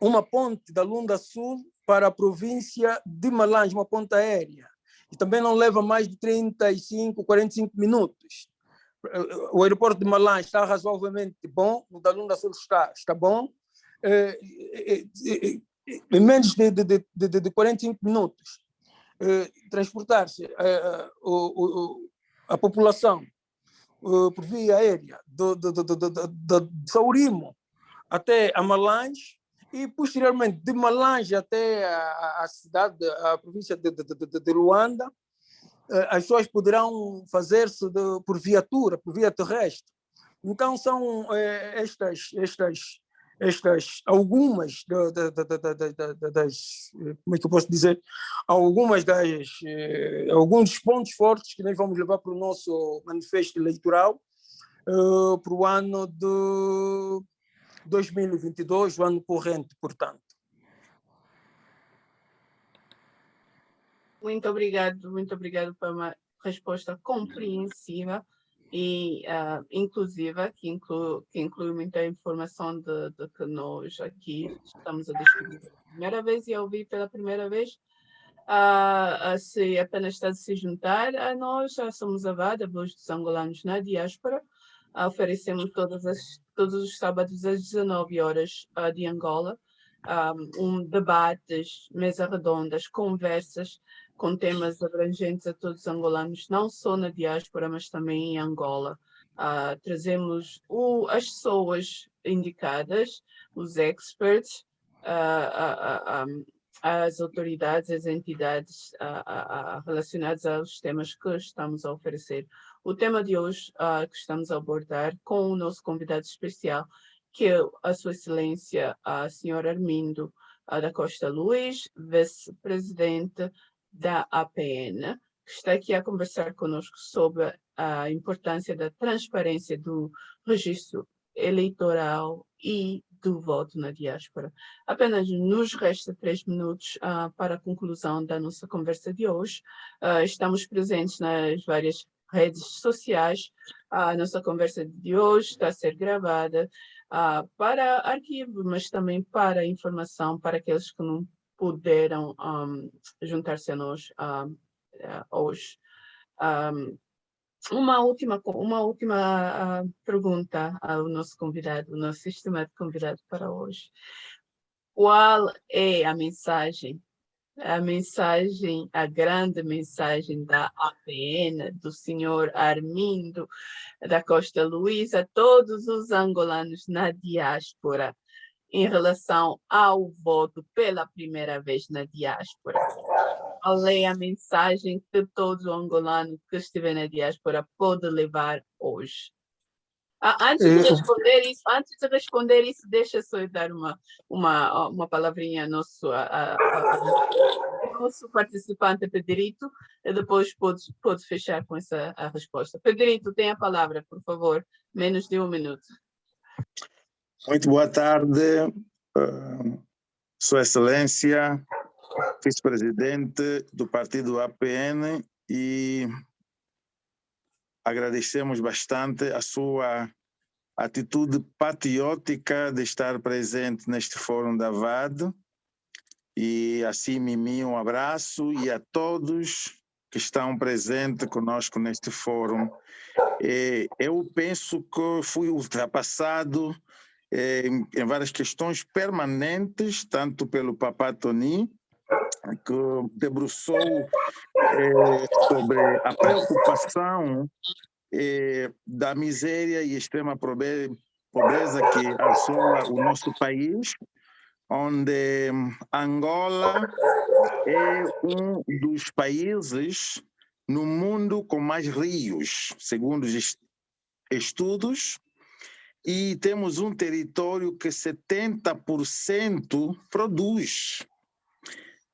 uma ponte da Lunda Sul para a província de Malange, uma ponte aérea. E também não leva mais de 35, 45 minutos. O aeroporto de Malange está razoavelmente bom, o da Lunda Sul está bom. Em menos de 45 minutos, transportar-se a população por via aérea de Saurimo até a Malange e, posteriormente, de Malange até a cidade, a província de Luanda, as pessoas poderão fazer-se por viatura, por via terrestre. Então, são estas algumas das, como é que eu posso dizer, alguns dos pontos fortes que nós vamos levar para o nosso manifesto eleitoral para o ano de 2022, o ano corrente, portanto. Muito obrigado por uma resposta compreensiva e inclusiva, que inclui muita informação de que nós aqui estamos a discutir pela primeira vez e a ouvir pela primeira vez. Se apenas está a se juntar a nós, somos a VAD, a Voz dos Angolanos na Diáspora. Oferecemos todos os sábados às 19 horas de Angola, debates, mesas redondas, conversas com temas abrangentes a todos os angolanos, não só na diáspora, mas também em Angola. Trazemos as pessoas indicadas, os experts, as autoridades, as entidades relacionadas aos temas que estamos a oferecer. O tema de hoje que estamos a abordar com o nosso convidado especial, que é a Sua Excelência, a Senhora Armindo da Costa Luís, vice-presidente da APN, que está aqui a conversar conosco sobre a importância da transparência do registro eleitoral e do voto na diáspora. Apenas nos resta 3 minutos para a conclusão da nossa conversa de hoje. Estamos presentes nas várias redes sociais. A nossa conversa de hoje está a ser gravada para arquivo, mas também para informação para aqueles que não puderam juntar-se a nós hoje. Uma última pergunta ao nosso convidado, o nosso estimado convidado para hoje. Qual é a mensagem, a grande mensagem da APN, do senhor Armindo da Costa Luís, a todos os angolanos na diáspora, em relação ao voto pela primeira vez na diáspora? Qual é a mensagem que todo angolano que estiver na diáspora pode levar hoje? Antes de responder isso, deixa só eu dar uma palavrinha ao nosso participante Pedrito, e depois pode fechar com essa resposta. Pedrito, tem a palavra, por favor, menos de 1 minuto. Muito boa tarde, Sua Excelência, vice-presidente do partido APN, e agradecemos bastante a sua atitude patriótica de estar presente neste fórum da VAD. E assim, Mimi, um abraço, e a todos que estão presentes conosco neste fórum. Eu penso que fui ultrapassado em várias questões permanentes, tanto pelo Papa Tony, que debruçou sobre a preocupação da miséria e extrema pobreza que assola o nosso país, onde Angola é um dos países no mundo com mais rios, segundo os estudos, e temos um território que 70% produz.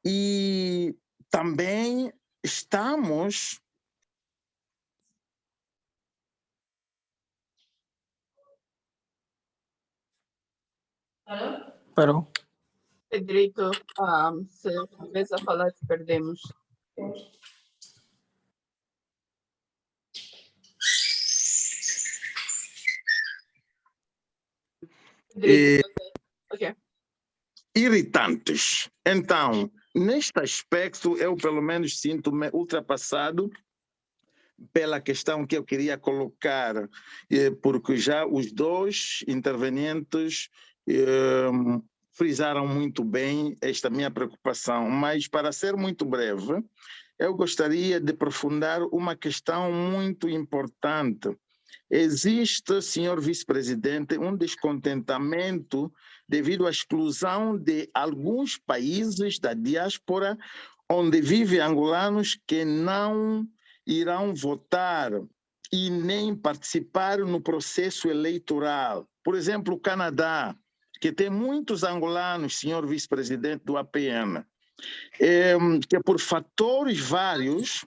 E também estamos Parou. Pedrito, se estiveres a falar, te perdemos. Pedrito, ok. irritantes. Então, neste aspecto, eu pelo menos sinto-me ultrapassado pela questão que eu queria colocar, porque já os dois intervenientes frisaram muito bem esta minha preocupação, mas para ser muito breve, eu gostaria de aprofundar uma questão muito importante. Existe, senhor vice-presidente, um descontentamento devido à exclusão de alguns países da diáspora onde vivem angolanos que não irão votar e nem participar no processo eleitoral. Por exemplo, o Canadá, que tem muitos angolanos, senhor vice-presidente do APN, que por fatores vários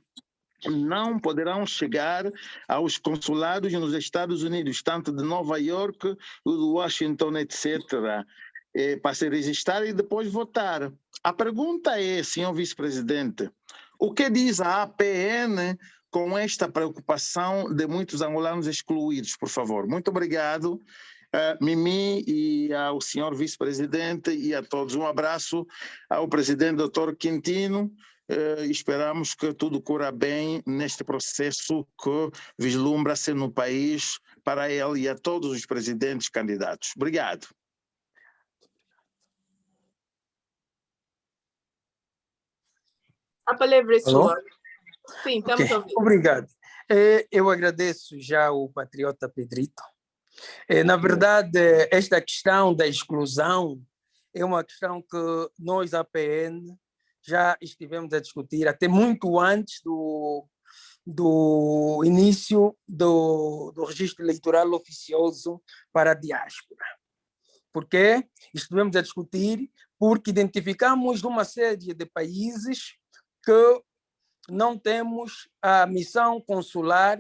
não poderão chegar aos consulados nos Estados Unidos, tanto de Nova York, de Washington, etc., para se registrar e depois votar. A pergunta é, senhor vice-presidente, o que diz a APN com esta preocupação de muitos angolanos excluídos, por favor? Muito obrigado, Mimi, e ao senhor vice-presidente e a todos. Um abraço ao presidente Dr. Quintino. Esperamos que tudo corra bem neste processo que vislumbra-se no país para ele e a todos os presidentes candidatos. Obrigado. A palavra é Alô? sua. Sim, estamos Ok, ouvindo. obrigado. Eu agradeço já o patriota Pedrito. Na verdade, esta questão da exclusão é uma questão que nós, APN, já estivemos a discutir até muito antes do início do registro eleitoral oficioso para a diáspora. Por quê? Estivemos a discutir porque identificamos uma série de países que não temos a missão consular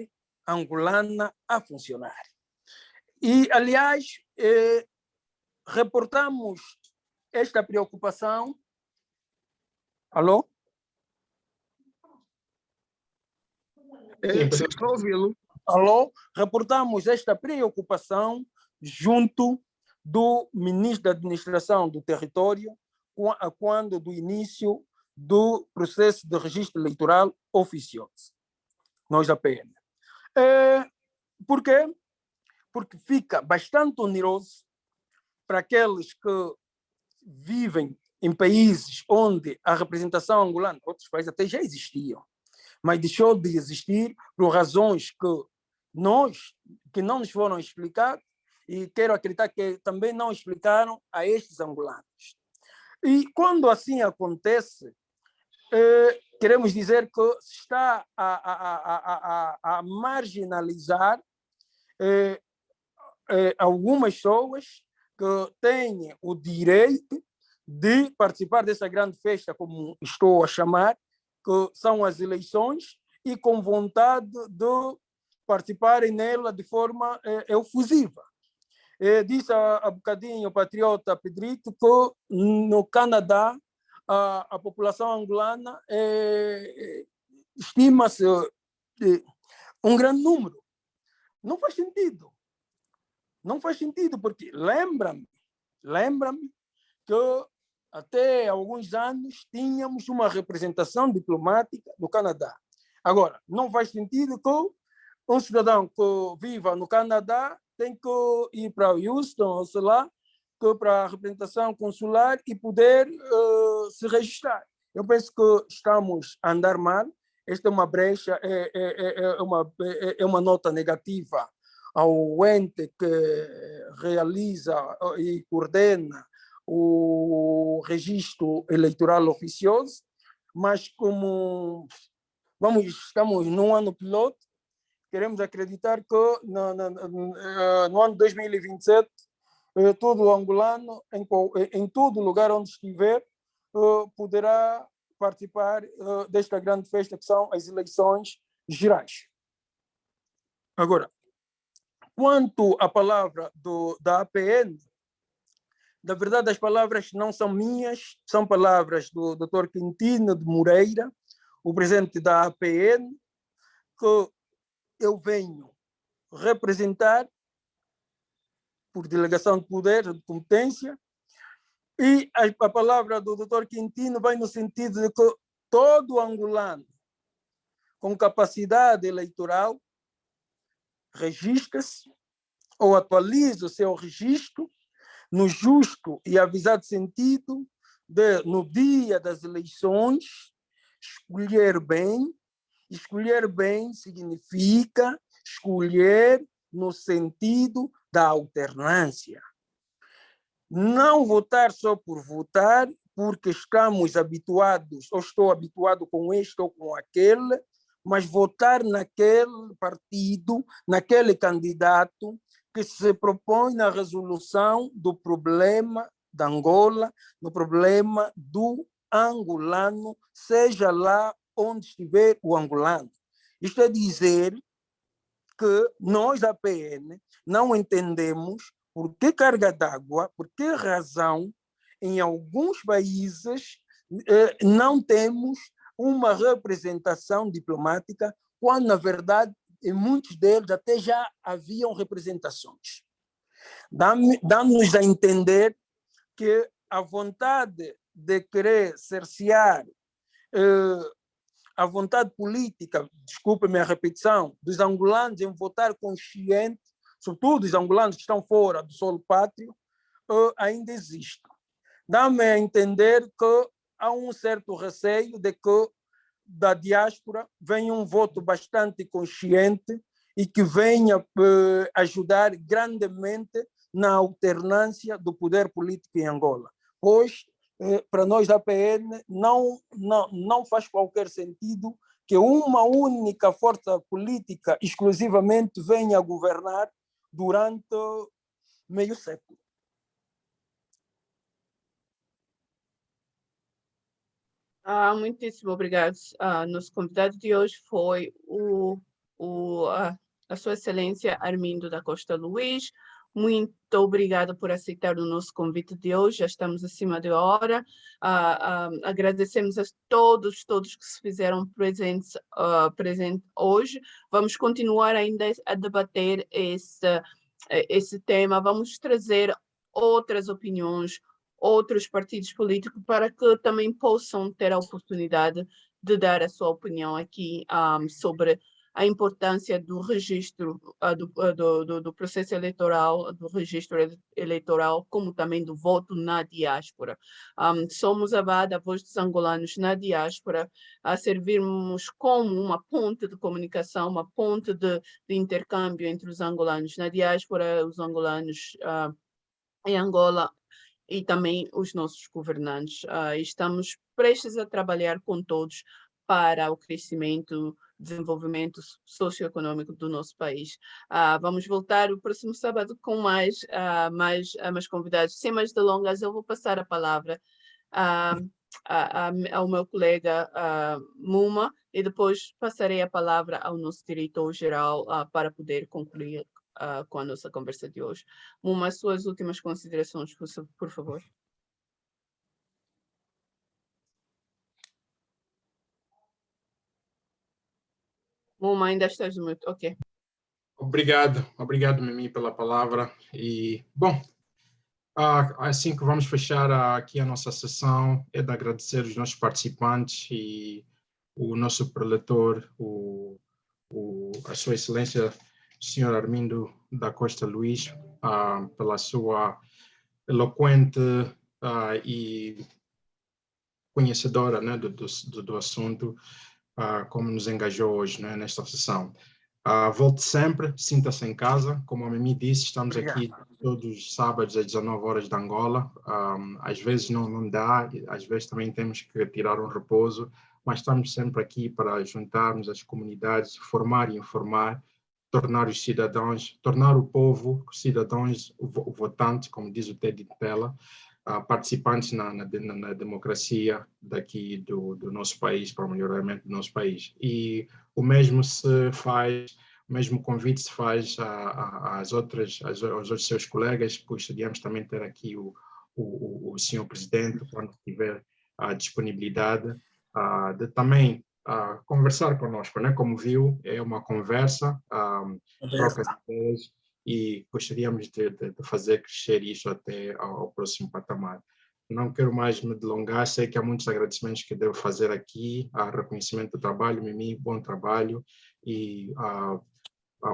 angolana a funcionar. E, aliás, reportamos esta preocupação. Alô? Estou a ouvi-lo. Alô? Reportamos esta preocupação junto do ministro da Administração do Território quando do início do processo de registro eleitoral oficioso. Nós da PN. Por quê? Porque fica bastante oneroso para aqueles que vivem em países onde a representação angolana, outros países até já existiam, mas deixou de existir por razões que não nos foram explicadas e quero acreditar que também não explicaram a estes angolanos. E quando assim acontece, queremos dizer que se está a marginalizar algumas pessoas que têm o direito de participar dessa grande festa, como estou a chamar, que são as eleições, e com vontade de participarem nela de forma efusiva. Disse há bocadinho o patriota Pedrito que no Canadá a população angolana estima-se um grande número. Não faz sentido. Não faz sentido, porque lembra-me que até há alguns anos tínhamos uma representação diplomática do Canadá. Agora, não faz sentido que um cidadão que viva no Canadá tem que ir para Houston, ou sei lá, para a representação consular e poder se registrar. Eu penso que estamos a andar mal. Esta é uma brecha, é uma nota negativa ao ente que realiza e coordena o registro eleitoral oficioso, mas como estamos num ano piloto, queremos acreditar que no ano 2027 todo angolano, em todo lugar onde estiver, poderá participar desta grande festa que são as eleições gerais. Agora, quanto à palavra da APN, na verdade as palavras não são minhas, são palavras do Dr. Quintino de Moreira, o presidente da APN, que eu venho representar por delegação de poder, de competência, e a palavra do Dr. Quintino vai no sentido de que todo angolano com capacidade eleitoral registra-se ou atualiza o seu registro no justo e avisado sentido de, no dia das eleições, escolher bem. Escolher bem significa escolher no sentido da alternância. Não votar só por votar, porque estamos habituados, ou estou habituado com este ou com aquele, mas votar naquele partido, naquele candidato que se propõe na resolução do problema da Angola, no problema do angolano, seja lá onde estiver o angolano. Isto é dizer que nós, a PN, não entendemos por que carga d'água, por que razão, em alguns países, não temos uma representação diplomática, quando, na verdade, em muitos deles até já haviam representações. Dá-nos a entender que a vontade de querer cercear a vontade política, desculpe-me a repetição, dos angolanos em votar consciente, sobretudo os angolanos que estão fora do solo pátrio, ainda existe. Dá-me a entender que há um certo receio de que da diáspora venha um voto bastante consciente e que venha ajudar grandemente na alternância do poder político em Angola. Pois, para nós da PN, não faz qualquer sentido que uma única força política exclusivamente venha a governar durante meio século. Muitíssimo obrigado. Nosso convidado de hoje foi a Sua Excelência Armindo da Costa Luís. Muito obrigada por aceitar o nosso convite de hoje. Já estamos acima da hora. Agradecemos a todos que se fizeram presentes hoje. Vamos continuar ainda a debater esse tema. Vamos trazer outras opiniões, outros partidos políticos, para que também possam ter a oportunidade de dar a sua opinião aqui sobre a importância do registro, do processo eleitoral, do registro eleitoral, como também do voto na diáspora. Somos a VAD, a Voz dos Angolanos na Diáspora, a servirmos como uma ponte de comunicação, uma ponte de intercâmbio entre os angolanos na diáspora, os angolanos em Angola, e também os nossos governantes. Estamos prestes a trabalhar com todos para o crescimento, desenvolvimento socioeconômico do nosso país. Vamos voltar o próximo sábado com mais convidados. Sem mais delongas, eu vou passar a palavra ao meu colega Muma, e depois passarei a palavra ao nosso diretor-geral para poder concluir com a nossa conversa de hoje. Muma, suas últimas considerações, por favor. Muma, ainda estás muito. Ok. Obrigado, Mimi, pela palavra. E, bom, assim que vamos fechar aqui a nossa sessão, é de agradecer os nossos participantes e o nosso preletor, o a Sua Excelência, Sr. Armindo da Costa Luís, pela sua eloquente e conhecedora, né, do assunto, como nos engajou hoje, né, nesta sessão. Volte sempre, sinta-se em casa. Como a Mimi disse, estamos aqui todos os sábados às 19 horas de Angola. Às vezes não dá, às vezes também temos que tirar um repouso, mas estamos sempre aqui para juntarmos as comunidades, formar e informar, tornar os cidadãos, tornar o povo, cidadãos votantes, como diz o Ted Pela, participantes na democracia daqui do nosso país, para o melhoramento do nosso país. E o mesmo o mesmo convite se faz aos outros seus colegas. Gostaríamos também de ter aqui o senhor presidente, quando tiver a disponibilidade, de também conversar conosco, né? Como viu, é uma conversa, troca de ideias, e gostaríamos de fazer crescer isso até ao próximo patamar. Não quero mais me delongar, sei que há muitos agradecimentos que devo fazer aqui, reconhecimento do trabalho, Mimi, bom trabalho, e há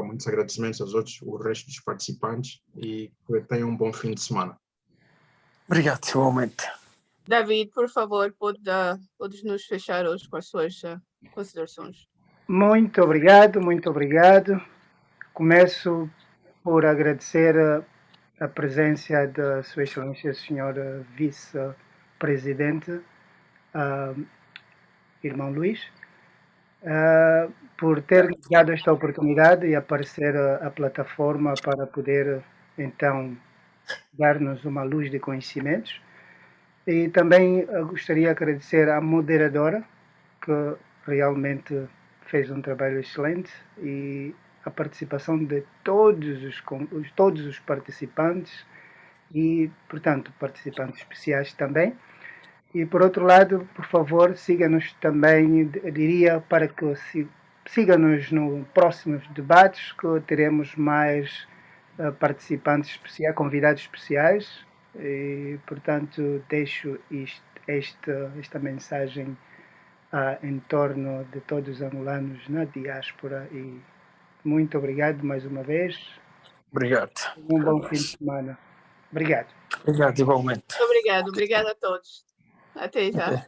muitos agradecimentos aos outros, o resto dos participantes, e que tenham um bom fim de semana. Obrigado, igualmente. David, por favor, podes nos fechar hoje com as suas considerações. Muito obrigado, muito obrigado. Começo por agradecer a presença da Sua Excelência Senhora Vice-Presidente, irmão Luís, por ter nos dado esta oportunidade e aparecer a plataforma para poder, então, dar-nos uma luz de conhecimentos. E também gostaria de agradecer à moderadora, que realmente fez um trabalho excelente, e a participação de todos os participantes e, portanto, participantes especiais também. E, por outro lado, por favor, siga-nos também, diria, para que siga-nos nos próximos debates, que teremos mais participantes especiais, convidados especiais. E, portanto, deixo esta mensagem em torno de todos os angolanos na diáspora, e muito obrigado mais uma vez. Obrigado. Um bom fim de semana. Obrigado. Obrigado, igualmente. Muito obrigado a todos. Até já.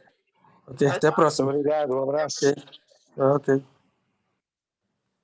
Até a próxima. Obrigado, um abraço. Ok.